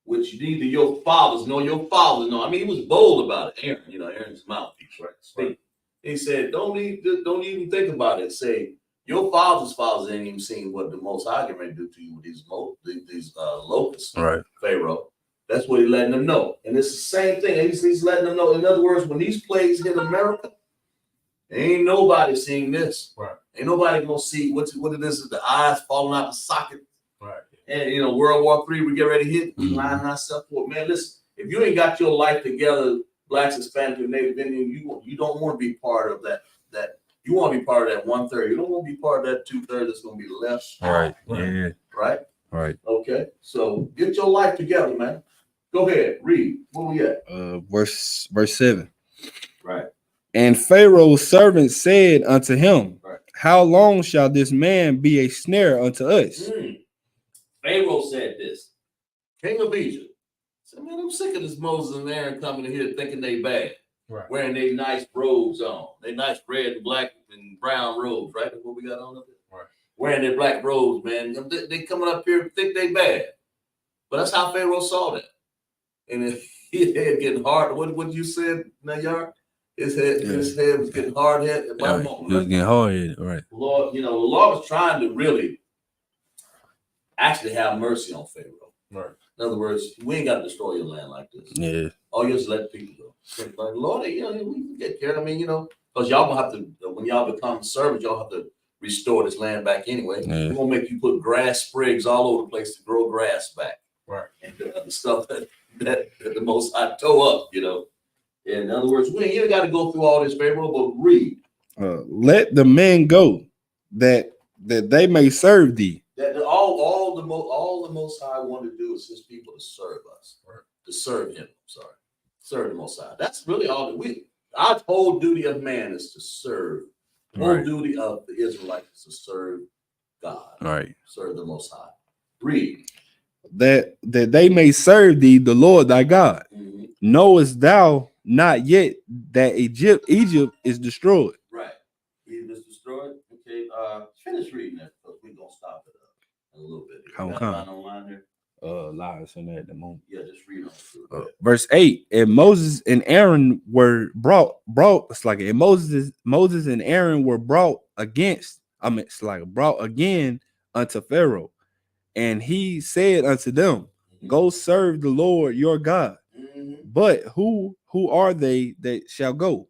Which neither your fathers nor your fathers know. I mean, he was bold about it. Aaron, Aaron's mouthpiece, right? Speak. He said, don't even think about it. Say, your fathers ain't even seen what the Most High can do to you with these locusts, Right. Pharaoh. That's what he's letting them know. And it's the same thing. He's letting them know. In other words, when these plagues hit America, ain't nobody seeing this. Right. Ain't nobody gonna see what it is. The eyes falling out the socket. Right. And World War III, we get ready to hit. We line ourselves for it. Man, listen, if you ain't got your life together, Blacks, Hispanic, and Native Indian, you don't want to be part of that. You want to be part of that 1/3. You don't want to be part of that 2/3 that's going to be left. Right. Yeah. Right. Right. Okay. So get your life together, man. Go ahead. Read. Where we at? Verse 7. Right. And Pharaoh's servant said unto him, Right. how long shall this man be a snare unto us? Pharaoh said this. King of Egypt. Said, man, I'm sick of this Moses and Aaron coming in here thinking they bad. Right. Wearing their nice robes on. They nice red and black and brown robes, right? That's what we got on up there. Right. Wearing their black robes, man. They coming up here and think they bad. But that's how Pharaoh saw that. And his head getting hard. What you said, Nayar? His head was getting hard headed. He was getting hard headed, right? Lord, the Lord was trying to really actually have mercy on Pharaoh. Right. In other words, we ain't got to destroy your land like this. Yeah. Oh, you just let people go. Like, Lord, we can get care of them. I mean, because y'all gonna have to, when y'all become servants, y'all have to restore this land back anyway. Yeah. We're gonna make you put grass sprigs all over the place to grow grass back. Right. And the stuff that the Most High tore up, In other words, you ain't got to go through all this, Pharaoh, but read. Let the men go, that they may serve thee. That all the Most High wanted to do is his people to serve us, right. To serve him. Serve the Most High. That's really all that our whole duty of man is to serve. The whole duty of the Israelites is to serve God. Right. Serve the Most High. Read. That they may serve thee, the Lord thy God. Knowest thou not yet that Egypt is destroyed? Right. Egypt is destroyed. Okay. Finish reading that because we're gonna stop it a little bit. How come? Online there? Lies in there at the moment. Yeah, just read on. Verse 8. And Moses and Aaron were brought. It's like and Moses and Aaron were brought against. Brought again unto Pharaoh, and he said unto them, go serve the Lord your God. But who are they that shall go?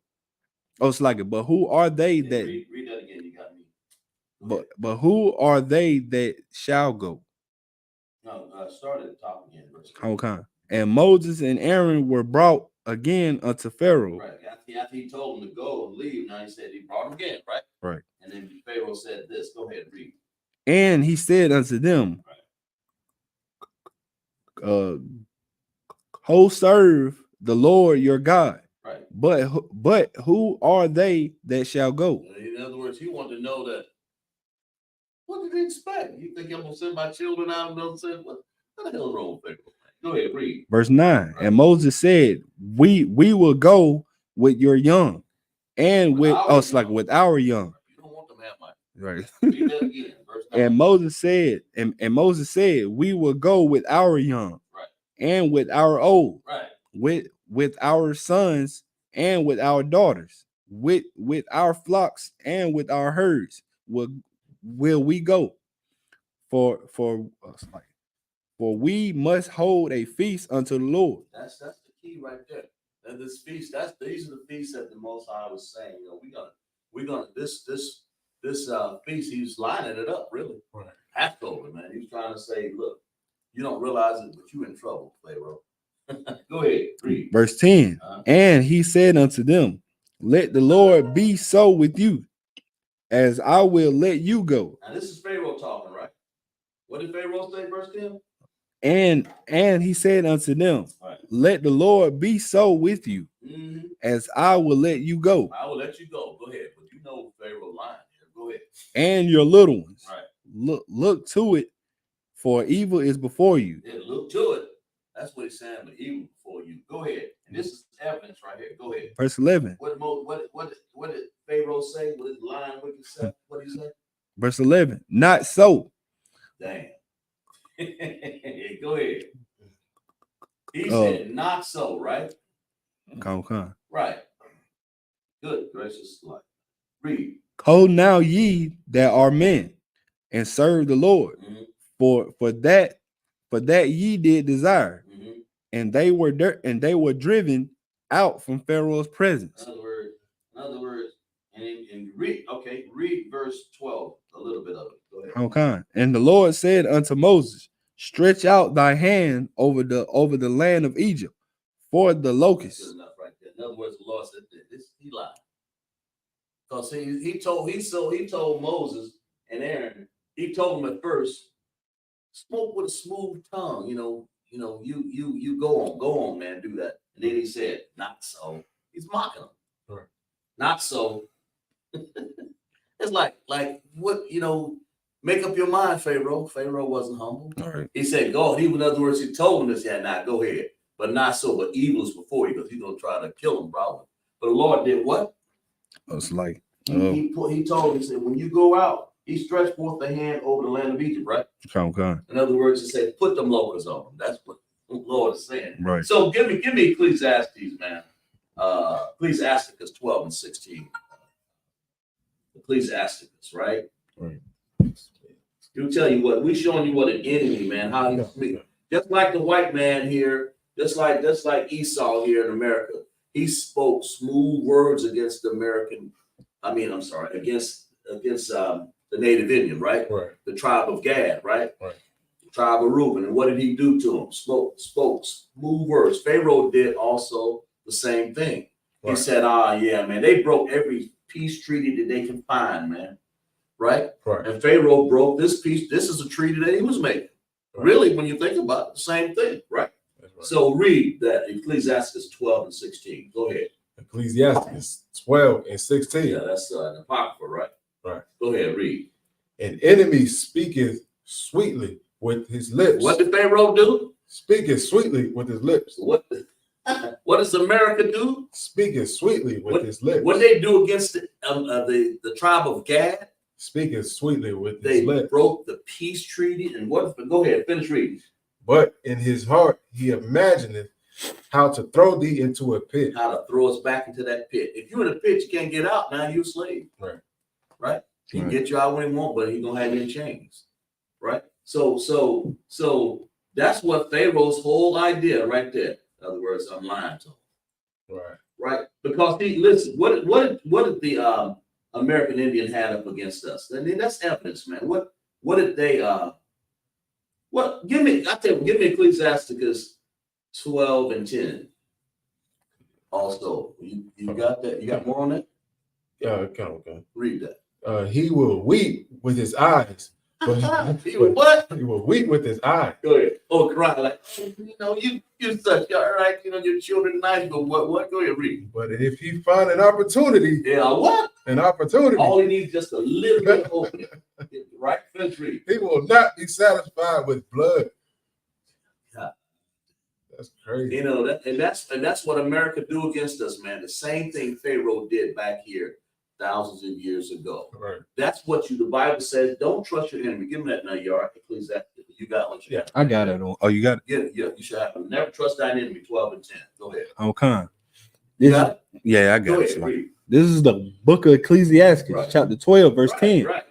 Oh, it's like it. But who are they that? Read that again. You got me. But who are they that shall go? No, start at the top again. Okay. And Moses and Aaron were brought again unto Pharaoh. Right. After he told them to go and leave, now he said he brought them again, right? Right. And then Pharaoh said this. Go ahead, read. And he said unto them, Ho serve the Lord your God. Right. But who are they that shall go? In other words, he wanted to know that. What did he expect? You think I'm gonna send my children out and don't say what the hell is wrong with Pharaoh? Go ahead, read. Verse 9. Right. And Moses said, We will go with your young, and with us, like with our young. You don't want them to have my right. Read that again. Verse 9. And Moses said, We will go with our young, right, and with our old, right, with our sons and with our daughters, with our flocks and with our herds will we go. For we must hold a feast unto the Lord. That's the key right there. And this feast, these are the feasts that the Most High was saying. We're gonna this feast. He's lining it up really. Right. Passover, man. He's trying to say, look, you don't realize it, but you're in trouble, Pharaoh. Go ahead, read. Verse 10. And he said unto them, Let the Lord be so with you, as I will let you go. Now this is Pharaoh talking, right? What did Pharaoh say, verse 10? And he said unto them, right, Let the Lord be so with you, as I will let you go. I will let you go. Go ahead. But Pharaoh lying here. Go ahead. And your little ones. Right. Look to it, for evil is before you. Yeah, look to it. That's what he's saying, the evil before you. Go ahead. And this is evidence right here. Go ahead. Verse 11. What did Pharaoh say? What did lying wicked say? What did he say? Verse 11. Not so. Damn. Go ahead. He said, not so, right? Come. Right. Good gracious life. Read. Ho now ye that are men, and serve the Lord, for that ye did desire, and they were driven out from Pharaoh's presence. In other words, and read verse 12, a little bit of it. Go ahead. Okay. And the Lord said unto Moses, stretch out thy hand over the land of Egypt for the locusts. Good enough right there. In other words, the Lord said this, he lied. Because he told Moses and Aaron, he told them at first, spoke with a smooth tongue, you go on, man, do that. And then he said, not so. He's mocking them. Right. Not so. It's like what, make up your mind, Pharaoh. Pharaoh wasn't humble. All right. He said, go. In other words, he told him this, go ahead. But not so, but evil is before you, because he's going to try to kill him, probably. But the Lord did what? It's like he told him, he said, when you go out, he stretched forth the hand over the land of Egypt, right? come. In other words, he said, put them locusts on them. That's what the Lord is saying. Right. So give me Ecclesiastes, man. Ecclesiasticus 12 and 16. Ecclesiasticus, right? Right. He'll tell you what, we showing you what an enemy, man, how he speaks. Just like the white man here, just like Esau here in America, he spoke smooth words against against the native Indian, right? Right. The tribe of Gad, right? Right. The tribe of Reuben. And what did he do to him? Spoke smooth words. Pharaoh did also the same thing. Right. He said, yeah, man, they broke every peace treaty that they can find, man. Right? Right. And Pharaoh broke this peace. This is a treaty that he was making. Right. Really, when you think about it, the same thing, right? That's right. So read that Ecclesiastes 12 and 16. Go ahead. Ecclesiastes 12 and 16. Yeah, that's an apocrypha, right? Right. Go ahead, read. An enemy speaketh sweetly with his lips. What did Pharaoh do? Speaketh sweetly with his lips. What does America do? Speaking sweetly with his lips. What did they do against the tribe of Gad? Speaking sweetly with his lips. They broke the peace treaty. And what? Go ahead, finish reading. But in his heart he imagineth how to throw thee into a pit. How to throw us back into that pit. If you're in a pit, you can't get out. Now you're a slave. Right. Right. He can get you out when he wants, but he's gonna have you in chains. Right. So that's what Pharaoh's whole idea right there. In other words, I'm lying to him. Right. Right. Because listen, what did the American Indian had up against us? I mean, that's evidence, man. What did they give me Ecclesiasticus 12 and 10. Also, you got that? You got more on that? Yeah, okay. Read that. He will weep with his eyes. But he will what? He will weep with his eyes. Go ahead. Oh, cry like you're such all right. Your children nice, but what? Go ahead, read. But if he find an opportunity, what? An opportunity. All he needs is just a little bit of opening. Right? Finish read. He will not be satisfied with blood. Yeah. That's crazy. That's what America do against us, man. The same thing Pharaoh did back here thousands of years ago. Right. That's what the Bible says. Don't trust your enemy. Give me that now, Yard. Ecclesiastes. You got one. Yeah, I got it. Oh, you got it? Yeah, you should have it. Never trust thine enemy. 12 and 10. Go ahead. Okay. You got it? Yeah, I got Go it. ahead, read. This is the book of Ecclesiastes, Right. chapter 12, verse 10. Right.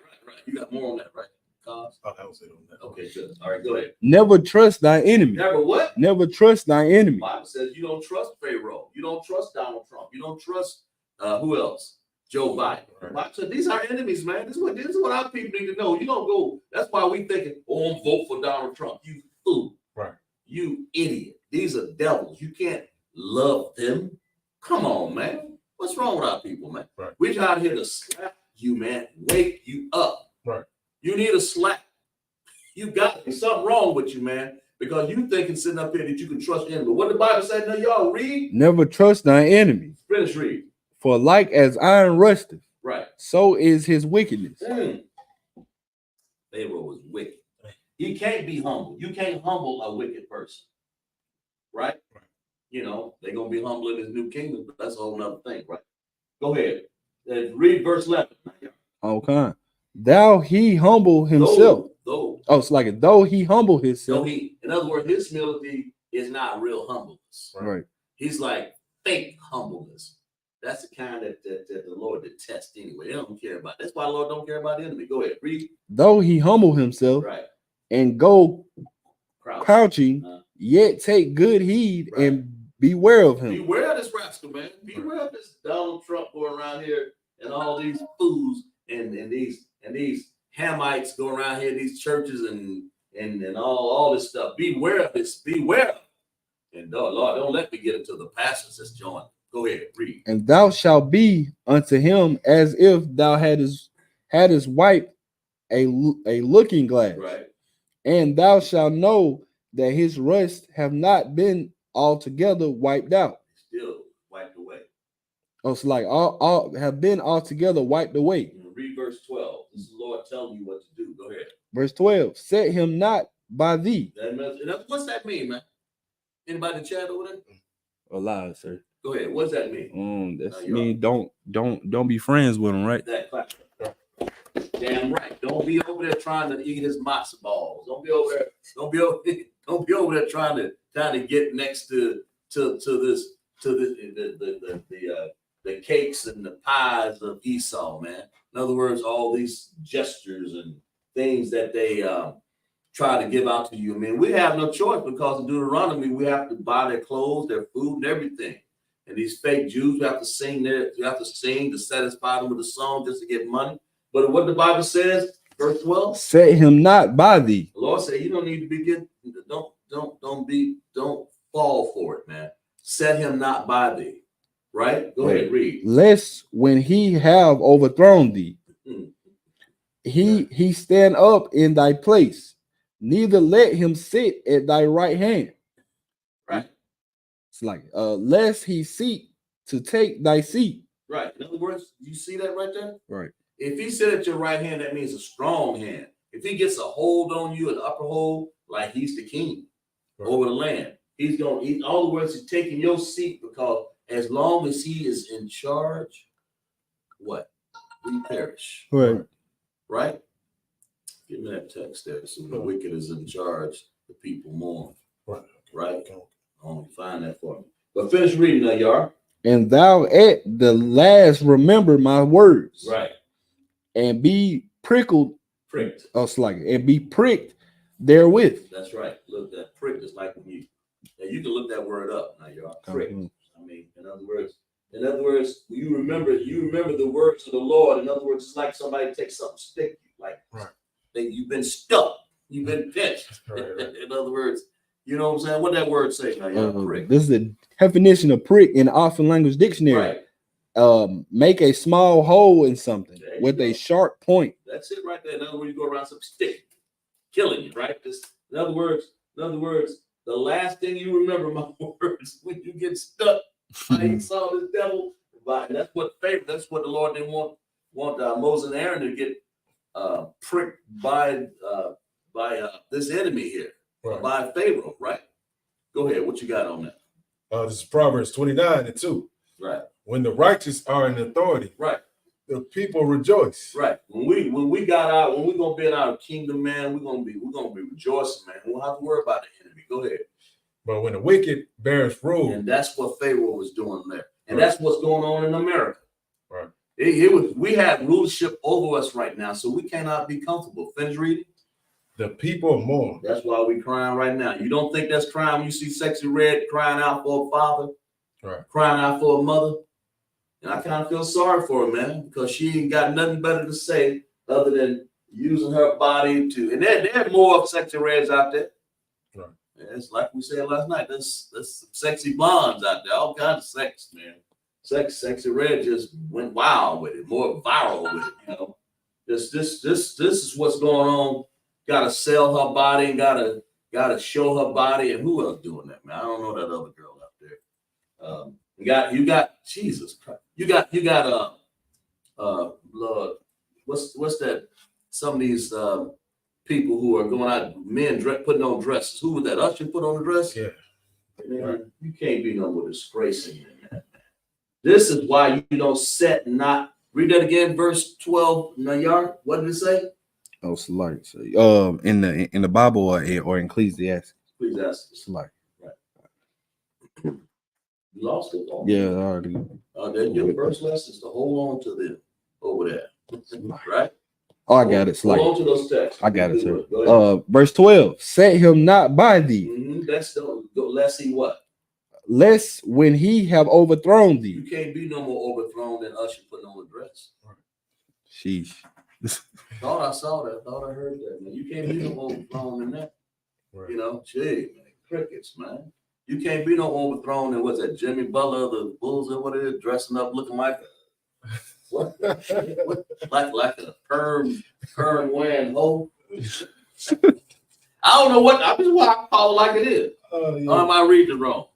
You got more on that, right? Oh, that was it on that. Okay, good. All right, go ahead. Never trust thy enemy. Never what? Never trust thy enemy. The Bible says you don't trust Pharaoh. You don't trust Donald Trump. You don't trust who else? Joe Biden. Right. Bible said, these are enemies, man. This is what our people need to know. You don't go. That's why we thinking, I'm vote for Donald Trump. You fool. Right. You idiot. These are devils. You can't love them. Come on, man. What's wrong with our people, man? Right. We're out here to slap you, man. Wake you up. Right. You need a slap. You got something wrong with you, man, because you thinking sitting up here that you can trust him. But what the Bible said, now y'all read. Never trust thy enemy. Finish read. For like as iron rusteth, right, so is his wickedness. Pharaoh was wicked. He can't be humble. You can't humble a wicked person. Right? They're going to be humble in his new kingdom, but that's a whole nother thing, right? Go ahead. Read verse 11. Okay. Thou he humble himself. Though Oh, it's like though he humble himself. in other words, his humility is not real humbleness. Right. He's like fake humbleness. That's the kind that the Lord detests anyway. They don't care about. That's why the Lord don't care about the enemy. Go ahead, read. Though he humble himself, Right. and go crouching, yet take good heed Right. and beware of him. Beware of this rascal, man. Beware of this Donald Trump going around here and all these fools and these Hamites going around here, these churches and all this stuff. Beware of this. Beware. And Lord, don't let me get into the pastors that's joining. Go ahead, read. And thou shalt be unto him as if thou hadst wiped a looking glass. Right. And thou shalt know that his rust have not been altogether wiped out. Still wiped away. Oh, it's like all have been altogether wiped away. Read verse 12. This is the Lord telling you what to do. Go ahead. Verse 12. Set him not by thee. What's that mean, man? Anybody in the chat over there? A lie, sir. Go ahead. What's that mean? That's mean don't be friends with him, right? That clap. Damn right. Don't be over there trying to eat his matzo balls. Don't be over there trying to get next to the cakes and the pies of Esau, man. In other words, all these gestures and things that they try to give out to you. I mean, we have no choice because in Deuteronomy, we have to buy their clothes, their food, and everything. And these fake Jews, we have to sing to satisfy them with a song just to get money. But what the Bible says, verse 12, set him not by thee. The Lord said, you don't need to be don't fall for it, man. Set him not by thee. Right? Go ahead, read. Lest when he have overthrown thee, he stand up in thy place, neither let him sit at thy right hand. Right. It's like lest he seek to take thy seat. Right. In other words, you see that right there? Right. If he sit at your right hand, that means a strong hand. If he gets a hold on you, an upper hold, like he's the king over the land, he's going to eat. In other words, he's taking your seat because as long as he is in charge, what? We perish. Right. Right? Give me that text there. So the wicked is in charge, the people mourn. Right? Only find that for me. But finish reading that, Yar. And thou at the last remember my words. Right. And be pricked. And be pricked therewith. That's right. Look, that prick is like when you can look that word up now, y'all. Prick. I mean, in other words, you remember the words of the Lord. In other words, it's like somebody takes something stick you, like you've been stuck, you've been pinched. In other words, you know what I'm saying? What that word say now, y'all? Prick. This is the definition of prick in the Oxford Language Dictionary. Right. Make a small hole in something with a sharp point. That's it right there. In other words, you go around some stick, killing you, right? In other words, the last thing you remember, my words, when you get stuck, I saw this devil. And that's what the Lord didn't want Moses and Aaron to get pricked by this enemy here, by Pharaoh, right? Go ahead. What you got on that? This is Proverbs 29:2. Right. When the righteous are in authority, right, the people rejoice. Right. When we're gonna be in our kingdom, man, we're gonna be rejoicing, man. We won't have to worry about the enemy. Go ahead. But when the wicked bears rule, and that's what Pharaoh was doing there, and that's what's going on in America. Right. We have rulership over us right now, so we cannot be comfortable. Finish reading. The people mourn. That's why we crying right now. You don't think that's crying when you see Sexy Red crying out for a father, crying out for a mother? And I kind of feel sorry for her, man, because she ain't got nothing better to say other than using her body to. And there are more Sexy Reds out there. Right. It's like we said last night. There's some sexy blondes out there, all kinds of sex, man. Sexy Red just went wild with it, more viral with it. You know, this is what's going on. Got to sell her body and got to show her body. And who else doing that, man? I don't know that other girl out there. You got Jesus Christ. You got Lord, what's that? Some of these people who are going out, men putting on dresses. Who was that? Usher put on a dress? Yeah. Man, you can't be no more disgracing in that. This is why you don't set not Read that again, verse 12. Nayar, what did it say? Oh, Salak. So, in the Bible or in Ecclesiastes. Please ask. Salak. You lost it. Yeah, I already. Then your first lesson is to hold on to them over there. Right? Oh, I got it. Hold Salak. on to those texts. I got it, sir. Verse 12. Set him not by thee. Let's see what. Lest when he have overthrown thee. You can't be no more overthrown than Usher putting on a dress. Sheesh. Thought I saw that. Thought I heard that. Man, you can't be no overthrown in that. Right. You know, gee, man, crickets, man. You can't be no overthrown in what's that? Jimmy Butler, the Bulls, or what it is, dressing up, looking like what? like a perm wearing hoe. I don't know what. I just want to call it like it is. Yeah. Or am I reading it wrong?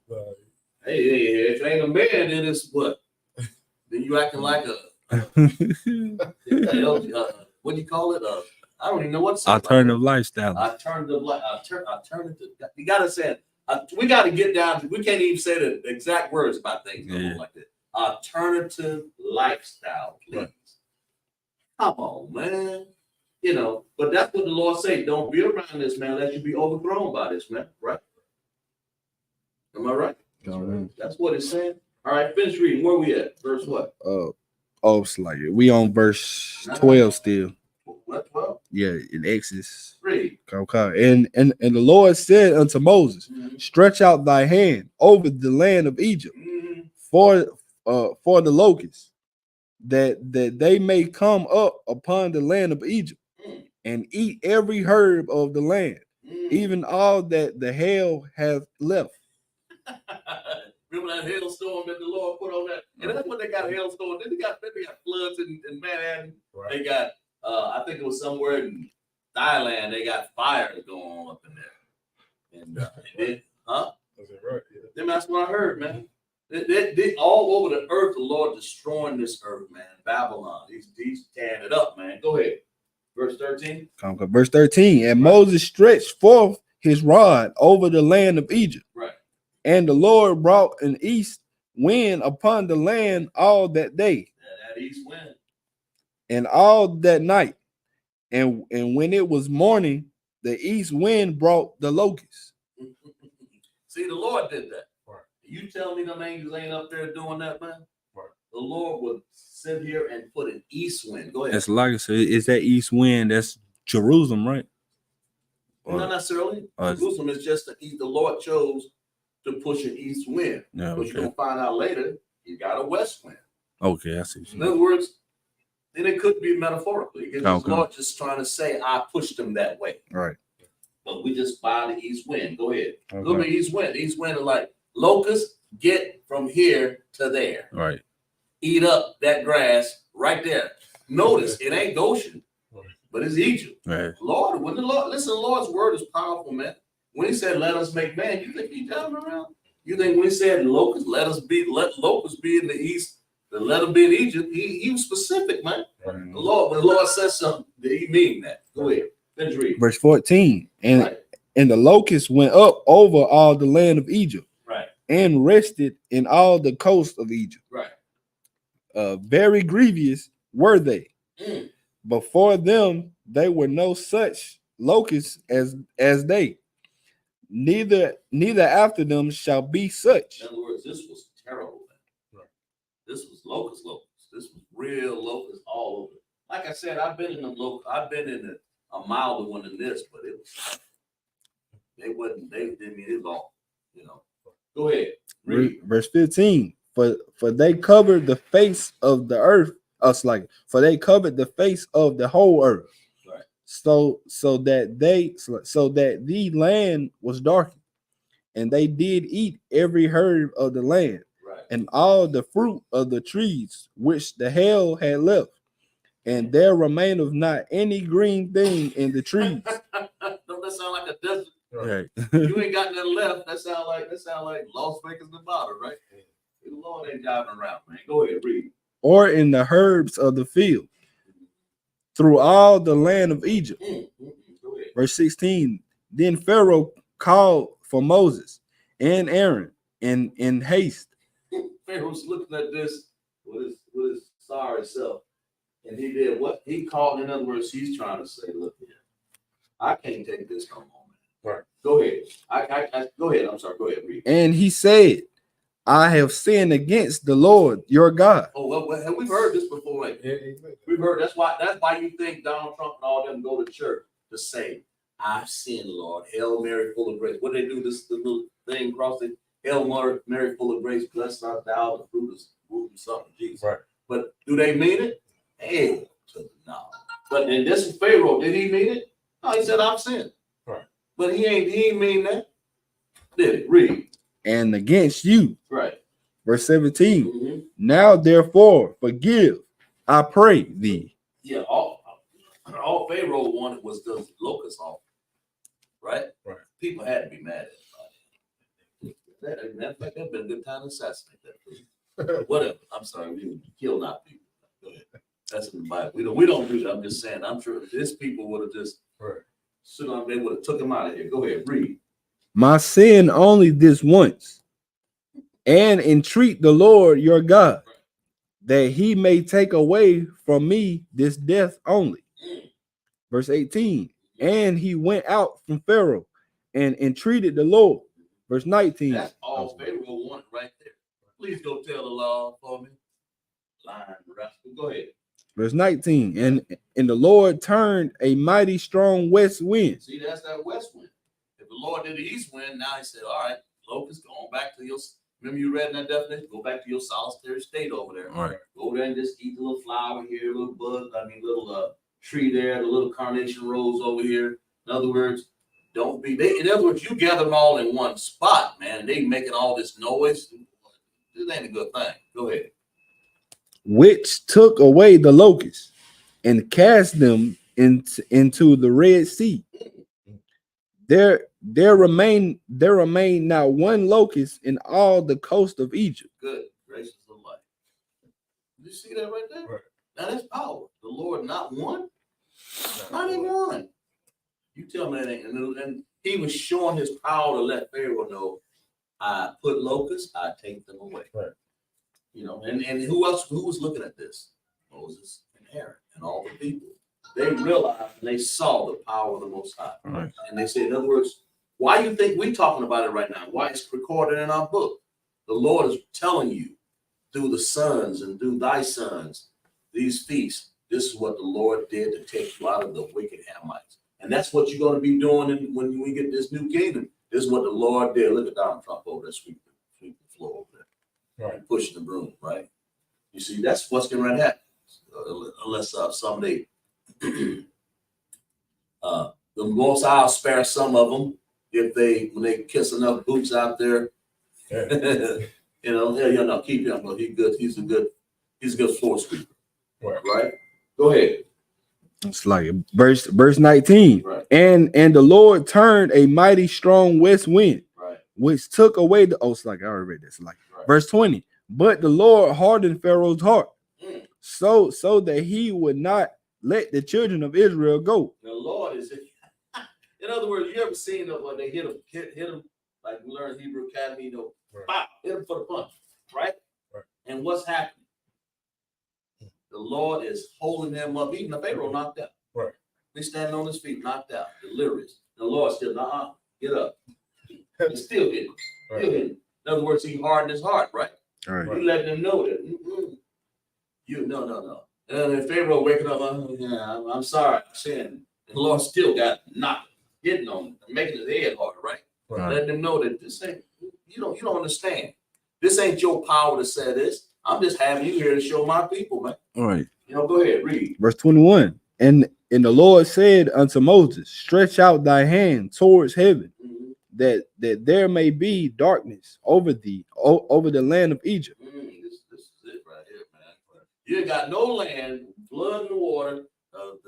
Hey, if it ain't a man, then it's what? Then you acting like a what do you call it? I don't even know what. Alternative lifestyle. Alternative. You gotta say it. We gotta get down to. We can't even say the exact words about things like that. Alternative lifestyle, please. Right. Come on, man. You know, but that's what the Lord say. Don't be around this, man. Let you be overthrown by this, man. Right? Am I right? That's what it's saying. All right, finish reading. Where we at? Verse what? Slightly. We on verse 12 still. What 12? Yeah, in Exodus. Read. Okay. And the Lord said unto Moses, stretch out thy hand over the land of Egypt for the locusts, that they may come up upon the land of Egypt and eat every herb of the land, even all that the hail hath left. Remember that hailstorm that the Lord put on that? And that's what they got, a hailstorm. Then they got floods in Manhattan. Right. They got, I think it was somewhere in Thailand, they got fires going on up in there. And then, That's right. Yeah. Then that's what I heard, man. They all over the earth, the Lord destroying this earth, man. Babylon, he's tearing it up, man. Go ahead. Verse 13. Verse 13. And Moses stretched forth his rod over the land of Egypt. Right. And the Lord brought an east wind upon the land all that day. That east wind. And all that night. And when it was morning, the east wind brought the locusts. See, the Lord did that. Right. You tell me them angels ain't up there doing that, man? Right. The Lord would sit here and put an east wind. Go ahead. That's like I said, it's that east wind. That's Jerusalem, right? Not necessarily. Jerusalem is just the Lord chose to push an east wind. Yeah, but you're going to find out later, you got a west wind. Okay, I see. In other words, then it could be metaphorically. Because the Lord just trying to say, I pushed them that way. Right. But we just buy the east wind. Go ahead. Okay. Go to the east wind. The east wind is like, locusts, get from here to there. Right. Eat up that grass right there. Notice, it ain't Goshen, but it's Egypt. Right. Lord, when the Lord's word is powerful, man. When he said, let us make man, you think he's driving around? You think when he said locusts, let locusts be in the east, then let them be in Egypt, he was specific, man. Right. When the Lord says something, did he mean that? Go ahead. Finish reading. Verse 14. And the locusts went up over all the land of Egypt. Right. And rested in all the coast of Egypt. Right. Very grievous were they. Before them, they were no such locusts as they. Neither after them shall be such. In other words, this was terrible, man. Right. This was locusts. This was real locusts all over. Like I said, I've been in a milder one than this, but it was. They it was all, you know. Go ahead. Read. Verse 15. For they covered the face of the earth. For they covered the face of the whole earth. Right. So that the land was darkened, and they did eat every herb of the land, right, and all the fruit of the trees which the hail had left, and there remaineth not any green thing in the trees. Don't that sound like a desert? Right. You ain't got nothing left. That sound like Las Vegas, Nevada, right? The Lord ain't driving around, man. Go ahead, read. Or in the herbs of the field, through all the land of Egypt. Verse 16. Then Pharaoh called for Moses and Aaron in haste. Pharaoh's looking at this with his sorry self. And he did what? He called, in other words, he's trying to say, look here, I can't take this no more, man. Right. Go ahead. I go ahead. I'm sorry. Go ahead, read. And he said, I have sinned against the Lord your God. Oh, well, we've heard this before. Like, we've heard that's why you think Donald Trump and all them go to church to say, I've sinned, Lord. Hail Mary, full of grace. What do they do? This the little thing across it. Hail Mary, full of grace, blessed art thou, the fruit of womb, son of Jesus. Right. But do they mean it? Hell to the no. But then this is Pharaoh. Did he mean it? No, he said, I've sinned. Right. But he ain't mean that. Did it? Read. And against you. Right. Verse 17. Mm-hmm. Now therefore forgive, I pray thee. Yeah, all Pharaoh wanted was the locusts off. Right? Right. People had to be mad at it. That's been a good time to assassinate that. Whatever. I'm sorry, we kill not people. Go ahead. That's in the Bible. We don't do that. I'm just saying. I'm sure if this people would have just stood on, they would have took him out of here. Go ahead, read. My sin only this once, and entreat the Lord your God, that he may take away from me this death only. Verse 18. And he went out from Pharaoh and entreated the Lord. Verse 19. That's all Pharaoh wanted right there. Please go tell the law for me. Lying rascal. Go ahead. Verse 19. And the Lord turned a mighty strong west wind. See, that's that west wind. If the Lord did the east wind, now he said, all right, locust, go on back to your, remember you read in that definition? Go back to your solitary state over there. All right. Go over there and just eat the little flower here, little bug, little tree there, the little carnation rose over here. In other words, don't be, in other words, you gather them all in one spot, man, and they making all this noise. This ain't a good thing. Go ahead. Which took away the locusts and cast them into the Red Sea. There remained not one locust in all the coast of Egypt. Good gracious of life. You see that right there? Right. Now that's power. The Lord, not one, not even one. You tell me that ain't. And he was showing his power to let Pharaoh know, I put locusts, I take them away. Right. You know, and who else? Who was looking at this? Moses and Aaron and all the people. They realized and they saw the power of the Most High. Right. And they said, in other words, why do you think we're talking about it right now? Why it's recorded in our book? The Lord is telling you through the sons and through thy sons, these feasts, this is what the Lord did to take you out of the wicked Hamites. And that's what you're going to be doing when we get this new kingdom. This is what the Lord did. Look at Donald Trump over there, sweep the floor over there. Right. Pushing the broom, right? You see, that's what's going to happen. Unless someday the Most High will spare some of them when they kiss enough boots out there. Yeah. Keep him. But he's a good floor sweeper. Right. Go ahead. It's like verse 19. Right. And the Lord turned a mighty strong west wind, Right. which took away the it's like I already read this. Like Right. verse 20. But the Lord hardened Pharaoh's heart, so that he would not let the children of Israel go. The Lord is in other words, you ever seen when they hit him like we learned Hebrew Academy, Right. Pop, hit him for the punch, right? And what's happening? The Lord is holding him up. Even the Pharaoh knocked out. Right. He's standing on his feet, knocked out, delirious. The Lord still, get up. He's still hitting. Right. Still hitting. In other words, he hardened his heart, right? All right. You letting them know that. No. And then Pharaoh waking up, I'm sorry, I'm saying the Lord still got knocked, hitting on him, making his head harder, right? Right. Letting them know that this ain't, you don't understand. This ain't your power to say this. I'm just having you here to show my people, man. All right. Go ahead, read. Verse 21. And the Lord said unto Moses, stretch out thy hand towards heaven, that there may be darkness over thee, over the land of Egypt. This is it right here, man. You ain't got no land, blood in the water, the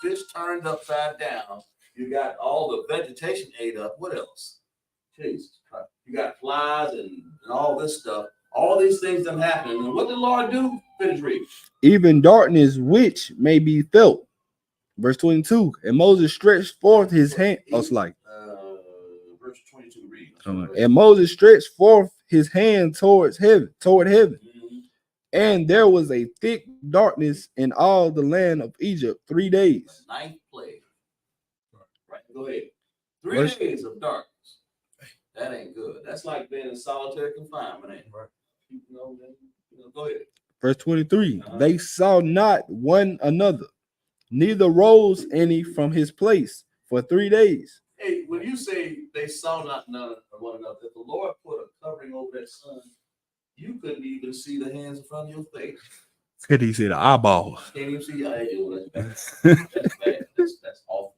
fish turned upside down. You got all the vegetation ate up. What else? Jesus Christ. You got flies and all this stuff. All these things done happening. And what did the Lord do? Finish reading. Even darkness which may be felt. Verse 22. And Moses stretched forth his hand. Verse 22, read. And Moses stretched forth his hand toward heaven, And there was a thick darkness in all the land of Egypt 3 days. The ninth plague. Right, go ahead. 3 Verse- days of darkness. That ain't good. That's like being in solitary confinement, ain't it? Right. Go ahead. Verse 23. They saw not one another, neither rose any from his place for 3 days. Hey, when you say they saw not none of one another, if the Lord put a covering over that sun, you couldn't even see the hands in front of your face. Could he see the eyeballs? Can't even see your eyes. That's bad. That's bad. That's awful,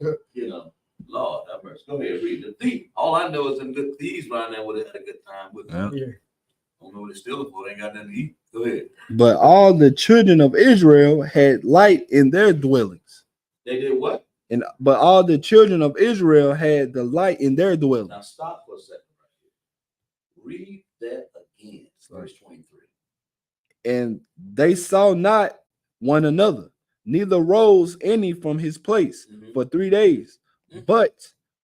man. You know, Lord have mercy. Go ahead, read the thief. All I know is them good thieves right now would have had a good time with them. Yeah. Don't know what they're stealing for. They ain't got nothing to eat. Go ahead. But all the children of Israel had light in their dwellings. They did what? But all the children of Israel had the light in their dwellings. Now stop for a second right here. Read that again. Verse 23. And they saw not one another, neither rose any from his place for 3 days. But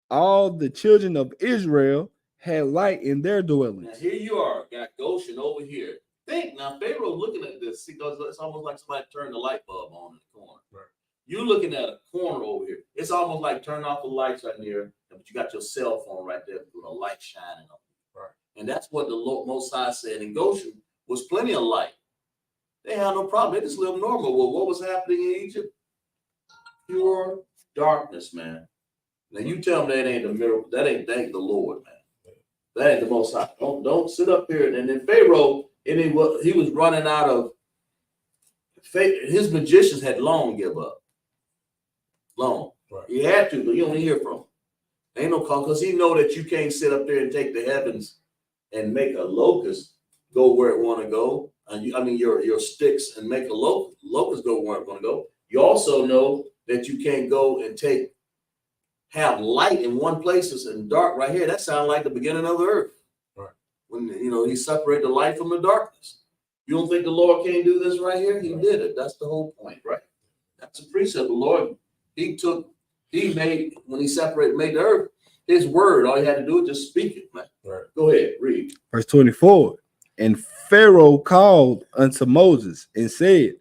all the children of Israel had light in their dwellings. Now here you are, got Goshen over here. Think now, Pharaoh looking at this because it's almost like somebody turned the light bulb on in the corner. Right. You're looking at a corner over here. It's almost like turning off the lights right here, but you got your cell phone right there with a light shining on it. Right. And that's what the Most High said in Goshen was plenty of light. They had no problem. They just lived normal. Well, what was happening in Egypt? Pure darkness, man. Now you tell me that ain't the miracle. That ain't the Lord, man. That ain't the Most High. Don't sit up here. And then Pharaoh, he was running out of faith. His magicians had long give up. Long. Right. He had to, but you don't hear from him. Ain't no call because he know that you can't sit up there and take the heavens and make a locust go where it want to go. Your sticks and make a locust go where it want to go. You also know that you can't go and have light in one place and dark right here. That sounds like the beginning of the earth. Right. When he separated the light from the darkness. You don't think the Lord can't do this right here? He did it. That's the whole point, right? That's a precept. The Lord, when he separated, made the earth, his word, all he had to do was just speak it, man. Right. Go ahead, read. Verse 24. And Pharaoh called unto Moses and said,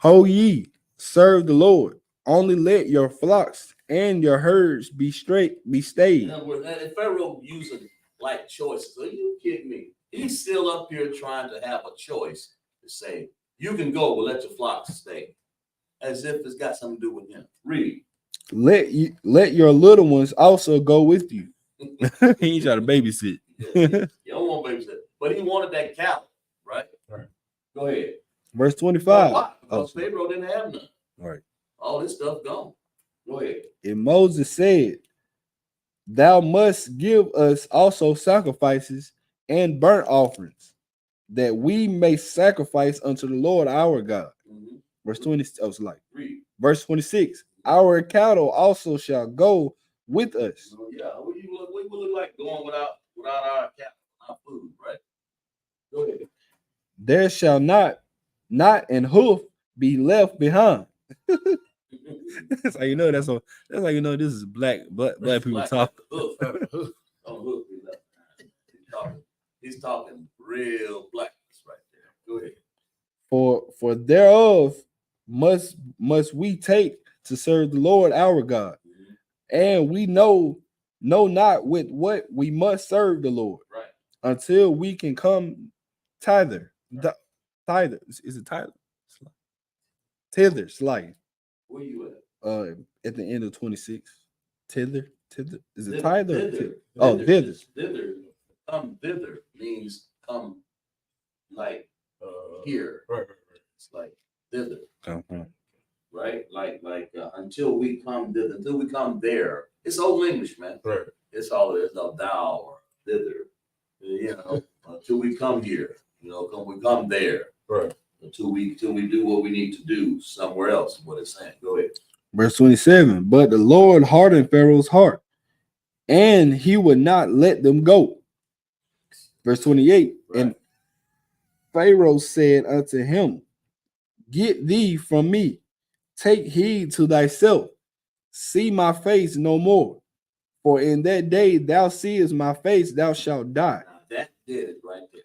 Ho ye, serve the Lord. Only let your flocks and your herds be stayed. In other words, and Pharaoh using like choices. Are you kidding me? He's still up here trying to have a choice to say, you can go, but let your flocks stay. As if it's got something to do with him. Read. Let your little ones also go with you. He ain't trying to babysit. You don't want babysit. But he wanted that cattle, right? Right. Go ahead. Verse 25. Why? Because Pharaoh didn't have none. Right. All this stuff gone. Go ahead. And Moses said, Thou must give us also sacrifices and burnt offerings, that we may sacrifice unto the Lord our God. Verse 20. Read. Verse 26. Our cattle also shall go with us. Yeah, we look like going without our cattle, our food, right? Go ahead. There shall not an hoof be left behind. That's how you know that's how you know this is black people talk. He's talking real blackness right there. Go ahead. For thereof must we take to serve the Lord our God, and we know not with what we must serve the Lord, right? Until we can come tither. Right. Tither is it tither? Tither, slide. Where you at the end of 26. Tither is it tither? Thither. Oh, thither. Come thither means come like here. Right. It's like thither. Uh-huh. Right? Like until we come thither, until we come there. It's old English, man. Right. It's all it is, no thou or thither. Until we come here, we come there. Right. Until we do what we need to do somewhere else, is what it's saying. Go ahead. Verse 27. But the Lord hardened Pharaoh's heart, and he would not let them go. Verse 28. Right. And Pharaoh said unto him, Get thee from me, take heed to thyself, see my face no more. For in that day thou seest my face, thou shalt die. Now that did it right there.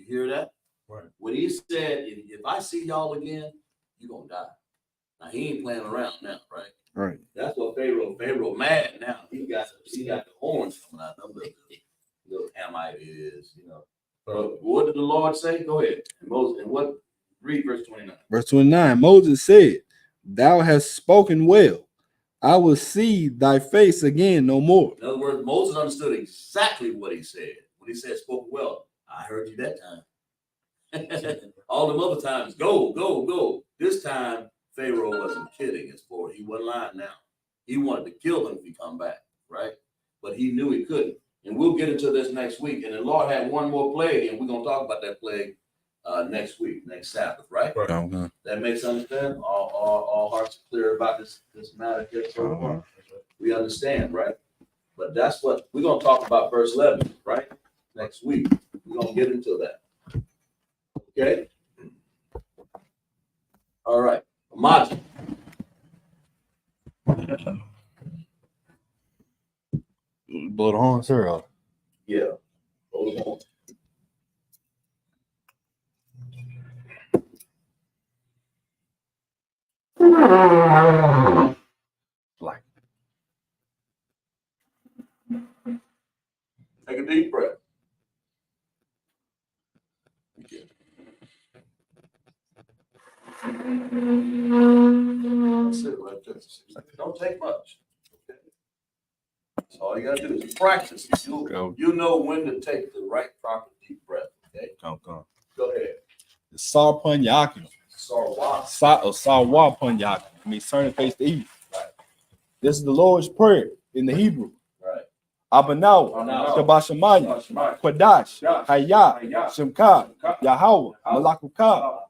You hear that? Right. When he said, if I see y'all again, you're gonna die. Now he ain't playing around now, right? Right. That's what Pharaoh mad now. He got the horns coming out of him. Little Hamite is, you know. But what did the Lord say? Go ahead. And Moses, and what? Read verse 29. Verse 29. Moses said, "Thou hast spoken well. I will see thy face again no more." In other words, Moses understood exactly what he said. When he said spoken well, I heard you that time. All them other times, go, go, go. This time, Pharaoh wasn't kidding his boy. He wasn't lying now. He wanted to kill him if he come back, right? But he knew he couldn't. And we'll get into this next week. And the Lord had one more plague, and we're going to talk about that plague next week, next Sabbath, right? Okay. That makes understand. All hearts are clear about this matter here so far. We understand, right? But that's what we're going to talk about, verse 11, right? Next week. We're going to get into that. Okay? All right. Imagine. Blow the horn, sir. Yeah. Hold on. Like. Take a deep breath. That's it right there. Don't take much. Okay. That's all you gotta do is practice. You know when to take the right proper deep breath. Okay. Okay. Go ahead. The Sarpun Yakin. Sarwa Pun Yakin. I mean, turn and face the east. Right. This is the Lord's Prayer in the Hebrew. Right. Abanaw, Shabashamaya, Quadash, Hayah, Shimka, Yahweh, Malakuka,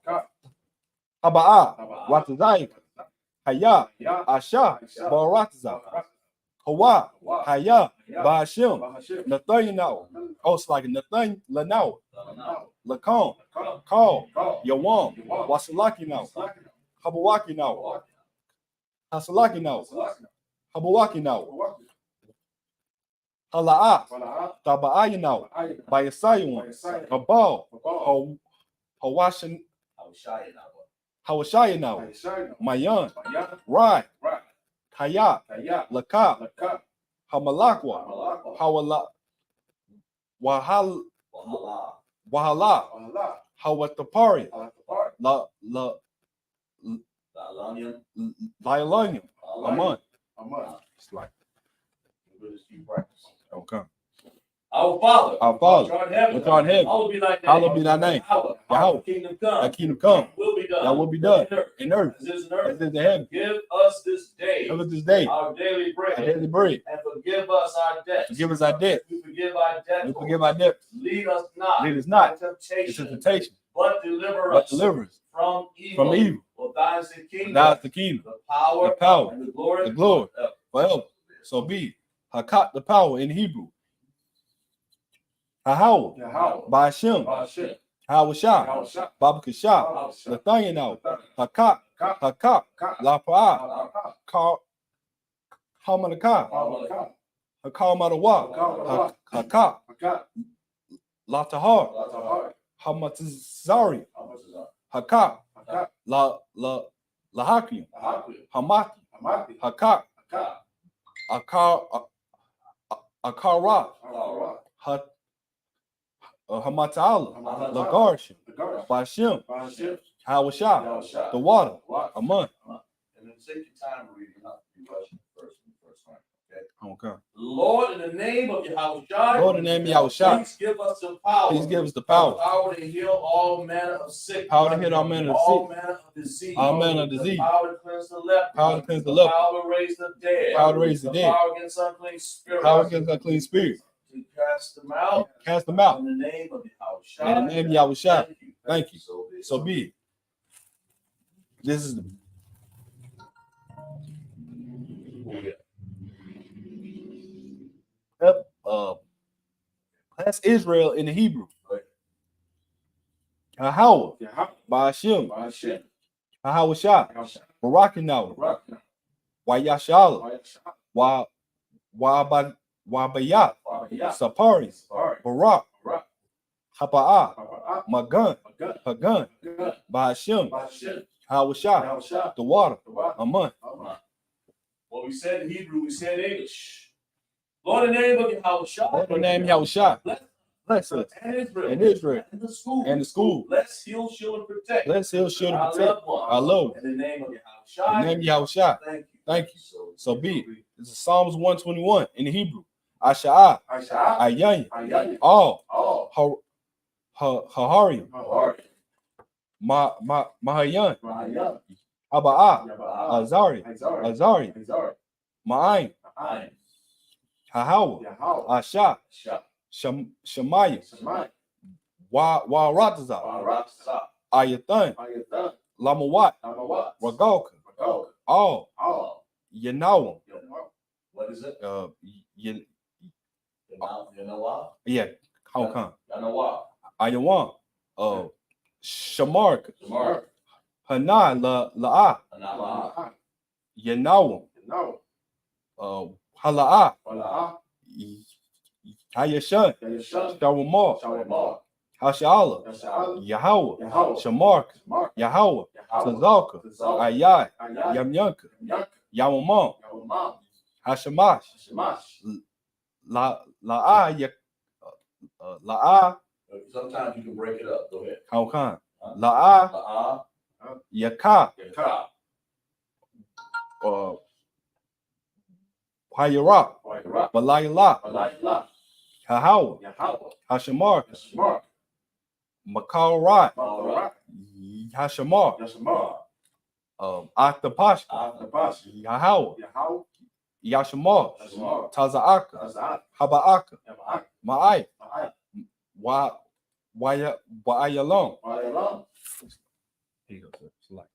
Haba'a, Watazayik, Hayah, Asha, Barataza, Hawa, Hayah, Bashim, Nathaniel. Oh, it's like Nathan Lanau, Lacan, Call, Yawam, Wasalaki now, Habawaki now, Hasalaki now, Habawaki now, Hala'a, Taba'ayi now, Bayasayun, Habal, Hawashan, Hawashaya now, Mayan, Rai, Kaya, Laka, Hamalakwa, Hawala, Wahala, Hawatapari, Lionium, Aman. It's like, okay. Our Father, Our Father, which art in heaven, hallowed be thy name. Yahweh, thy kingdom come, thy will be done in earth, as it is in as earth. it is in heaven. Give us this day Give us this day our daily bread, our daily bread. and forgive us our debts. Forgive us our debt. We forgive our debtors. We forgive our debts. Lead us not Lead us not into into temptation, temptation, but deliver but us deliver us from evil. from evil. For thine is the kingdom, Thou is the kingdom, the power, the power, and the glory, the glory, forever. forever. So be it. Hakat, the power in Hebrew. Hahawa, Ba'ashem, Hawashah, Babakashah, Nathaniel, Hakat, La'pa'a, Hamanakah, Hakamadawa, Hakat, Latahar, Hamatazari, Hakat, Lahakim, Hamati, Hakat, Akara, Hamatala, Lagarshim, Bashim, Hawashah, the water, Aman. And then take your time reading up first. Okay. Lord, in the name of Yahushua, Lord, in the name of Yahushua, please give us the power. Please give us the power. Power to heal all manner of sickness. Power to heal all manner of all sickness. manner of disease. All manner of disease. Power to cleanse the leper. Power to cleanse the leper. Power to raise the dead. Power to raise the dead. Power against unclean spirits. Power against unclean spirits. To cast them out. Cast them out. In the name of Yahushua. In the name of Yahushua. Thank you. So be it. This is the that's Israel in the Hebrew. Hahawa, Ba'ashem, Hahawashah, Barakinawa, Wayashala, Wabayat, Sapari, Barak, Hapa'a, Magun, Pagun, Bahashim, Hawashah, the water, Aman. What we said in Hebrew, we said in English. Lord, in the name of Yahushua. Lord, in the name of Yahushua. Bless us. And Israel. And the school. Bless, heal, shield, and protect. Bless, heal, shield, and protect. Our love. In the name of Yahushua. In the name of Yahushua. Thank you. So be it. This is Psalms 121 in the Hebrew. Asha'a, Ayyan, all, Hahariam, Mahayan, Aba'a, Azari, Ma'ain, Hahawa, Asha, Shemaya, Warataza, Ayathan, Lamawat, Ragalka, all, Yanawam. What is it? Yeah, how come? Yanawa. Ayawan, Shamark, Hana, La'a, Yanawam, Hala'a, Hayashan, Shawamar, Hashala, Yahweh, Shamark, Yahweh, Tazalka, Ayai, Yamyanka, Yawamam, Hashamash, La'a, La'a. Sometimes you can break it up. Go ahead. How come? La'a, Yaka, Hayara, Balayala, Hahawa, Hashamar, Makarat, Hashamar, Aktapashka, Yahawa, Yashamar, Taza'aka, Haba'aka, Ma'ai, Wa'ayalon. Here you go, sir. Select.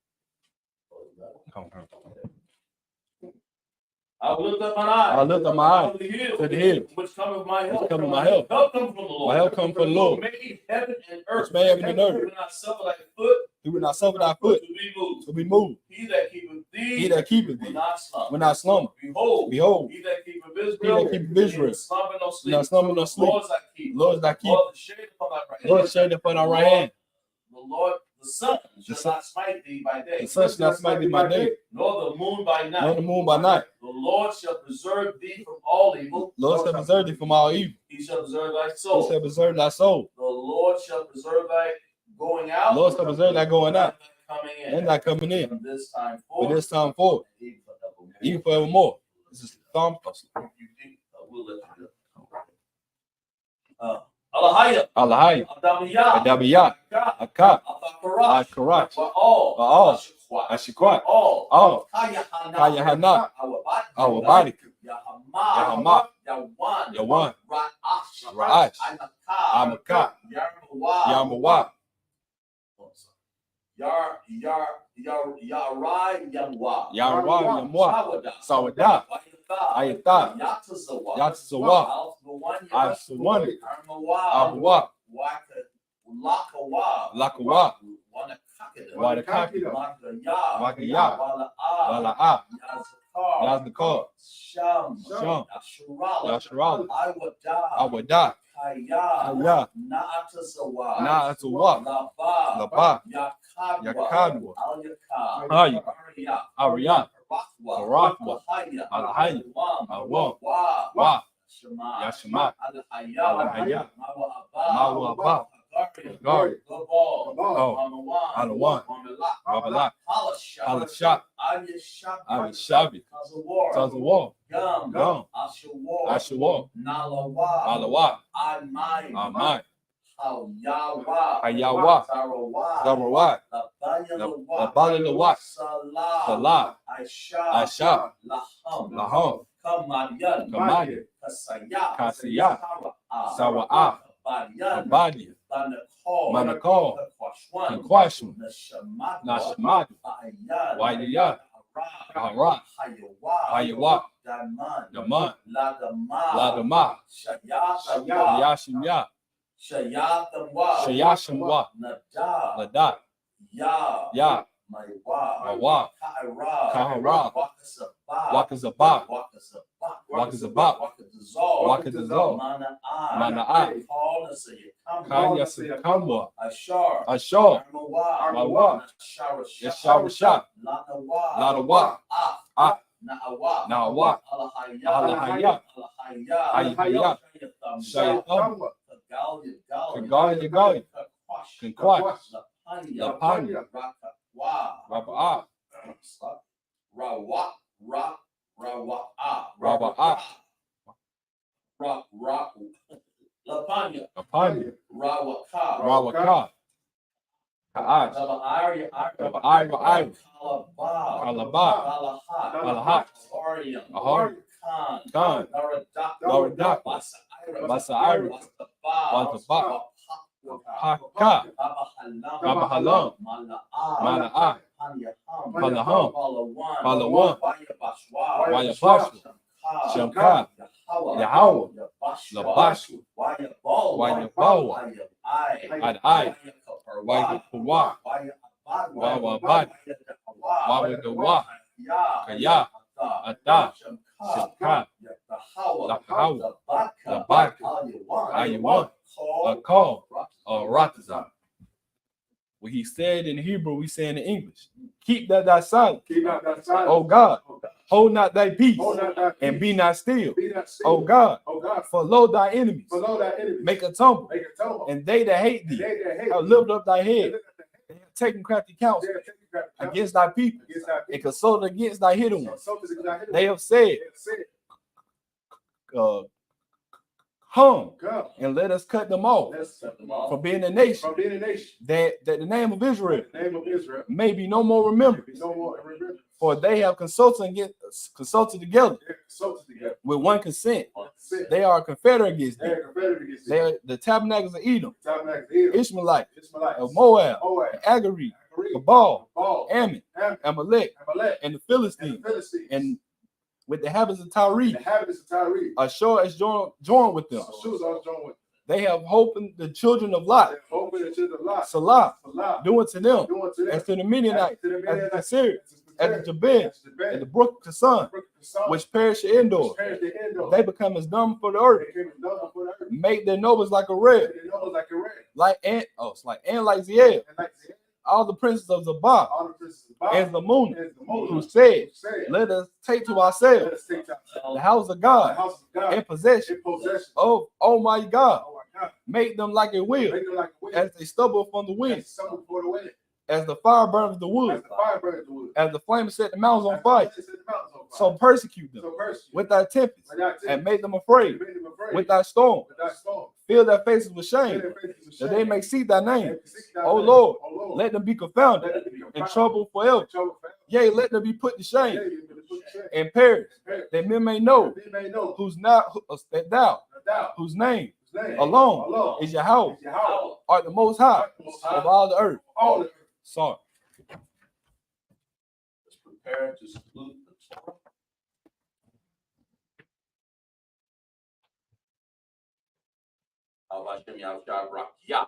Come. I will lift up my eyes. I lift up my eyes to the hill. Which cometh my help. Which cometh my help. Help comes from the Lord. My help comes from the Lord. Made heaven and earth. Which made heaven and earth. He will not suffer thy foot. He will not suffer thy foot to be moved. He that keepeth thee. He that keepeth thee. Will not slumber. Behold. He that keepeth Israel. Neither slumber nor sleep. Not slumber nor sleep. Lord is thy keep. Lord shade upon our right hand. The Lord, the sun shall not smite thee by day. The sun shall not smite thee by day. Nor the moon by night. Nor the moon by night. The Lord shall preserve thee from all evil. Lord shall preserve thee from all evil. He shall preserve thy soul. He shall preserve thy soul. The Lord shall preserve thy going out. Lord shall preserve thy going out. Coming in. And thy coming in. From this time forth. Even forevermore. This is Psalm. We'll let you go. Alahaya, Adabiyah, Akah, Akarat, Baal, Ashikwat, all, YAHANNA, YAHANNA, Yahama, Yawan, Ra'ash, Amaka, Yamawa, Yarai, Yamwa, Sawada, Ayatha, Yatzawa, I.S.U.P.K, Abuwa, Lakawa, Wadakaki, Wakaya, Wala'a, Yazdakar, Sham, Yasharal, Awada, Kaya, Na'atawa, Laba, Yakadwa, Arya, Barakwa, Alhaya, Awa, Wa, Yashima, Alhaya, Mawaba, Gari, Alawan, Rabalak, Alashak, Alishabi, Tazawar, Gum, Ashawar, Alawa, Amai, Hayawa, Zarawat, Labalawat, Salah, Aisha, Laham, Kamadi, Kasiyah, Sawa'a, Abadia, Manakal, Kankwashim, Nashamad, Waidiyah, Harat, Hayawa, Daman, Ladama, Yashimya, Shayashimwa, Ladat, Ya, Mawa, Kahara, Wakazabah, Wakazabah, Wakazazal, Mana'ah, Kanya Sikamba, Ashar, Mawa, Yasharashah, Ladawa, Nawa, Alahaya, Ayahaya, Shayatam, Kagali, Kankwash, Lapanya, Raba'ah, Lapanya, Lapanya, Rawaka, Rawaka, Ka'ash, Ira, Kalabah, Alahat, Ahar, Khan, Laradak, Basaira, Wazabah, Haka, Babahalam, Mana'ah, Palaham, Palawan, Wayapashu, Shamka, Yahweh, Labashu, Wayabawa, Adai, Wayapuwa, Wawabad, Wawadawa, Kaya, Ada, Shaka, Lahawa, Labak, Ayuwan, Akal, Rataza. What he said in Hebrew, we say in English. Keep that thy silence. Oh God, hold not thy peace and be not still. Oh God, for lo thy enemies make a tumble, and they that hate thee have lifted up thy head, and have taken crafty counsel against thy people, and consulted against thy hidden ones. They have said, come and let us cut them off for being a nation, that the name of Israel may be no more remembered. For they have consulted together with one consent. They are confederate against thee. They are the tabernacles of Edom, Ishmaelite, of Moab, Agari, Gabal, Ammon, Amalek, and the Philistines, and with the habits of Tyre, Ashur is joined with them. They have hope in the children of Lot. Salah, doing to them as to the Midianites, as to the Syrians, as the Jabin, and the brook of the sun, which perish indoors. They become as dumb for the earth. Make their nobles like a red, like ant, and like Ziel. All the princes of Zabah and the moon, who said, let us take to ourselves the house of God in possession of Almighty God. Make them like a wheel, as they stumble from the wind, as the fire burns the wood, as the flames set the mountains on fire. So persecute them with thy tempest, and make them afraid with thy storm. Fill their faces with shame, that they may see thy name. O Lord, let them be confounded and troubled forever. Yea, let them be put to shame and perish, that men may know that thou, whose name alone is Yahweh, art the most high of all the earth. Sorry. Let's prepare to salute the Torah. I.S.U.P.K. Ya.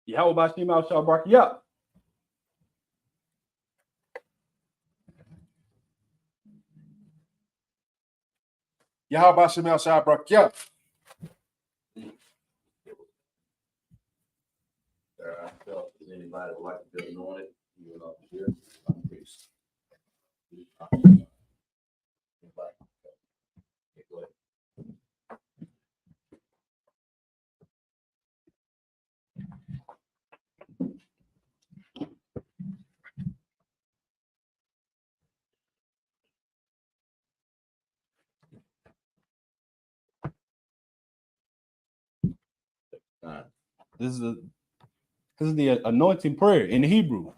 Yahweh Bashim al Shabrak Ya. Yahweh Bashim al Shabrak Ya. I felt if anybody would like to be anointed, you will not be here. I'm a priest. Anybody? Okay, go ahead. This is the anointing prayer in the Hebrew.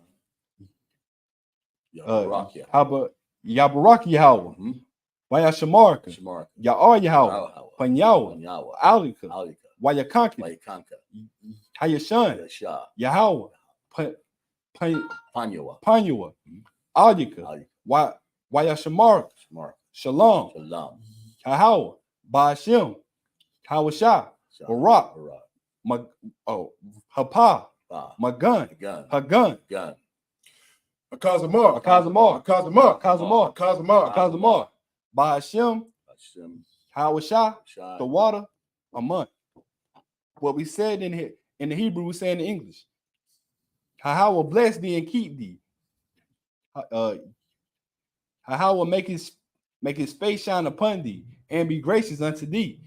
Yabarak Yahweh, Wayashamarka, Ya'ar Yahweh, Panyawa, Alika, Wayakanka, Hayashan, Yahweh, Panyawa, Alika, Wayashamarka, Shalom, Yahweh, Ba'ashem, Hawashah, Barak, Hapa, my gun, gun, her gun, gun. Akazamar, Akazamar, Akazamar, Akazamar, Akazamar, Akazamar, by Hashem, Hashem, Hawashah, Shai. the water, a month. What we said in here in the Hebrew, we say in the English. How will bless thee and keep thee. How will make his face shine upon thee and be gracious unto thee.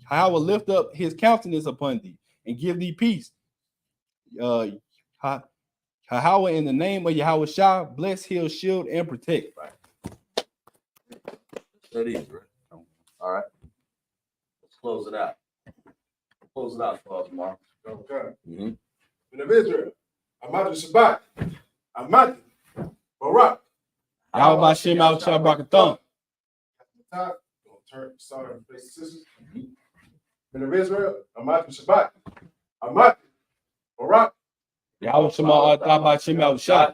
How will lift up his countenance upon thee and give thee peace. How in the name of Yahweh Shah, bless, heal, shield, and protect. That is right. All right. Let's close it out. Close it out for us, Mark. Okay. Mm-hmm. Men of Israel, Ahmad Shabbat, Ahmad Barak. Yahweh Hashem, Yahweh Shah, Barakathon. Top, gonna turn, sorry, sisters. Men of Israel, Ahmad Shabbat, Ahmad Barak. Yahweh Shema, Yahweh Hashem, Yahweh Shah.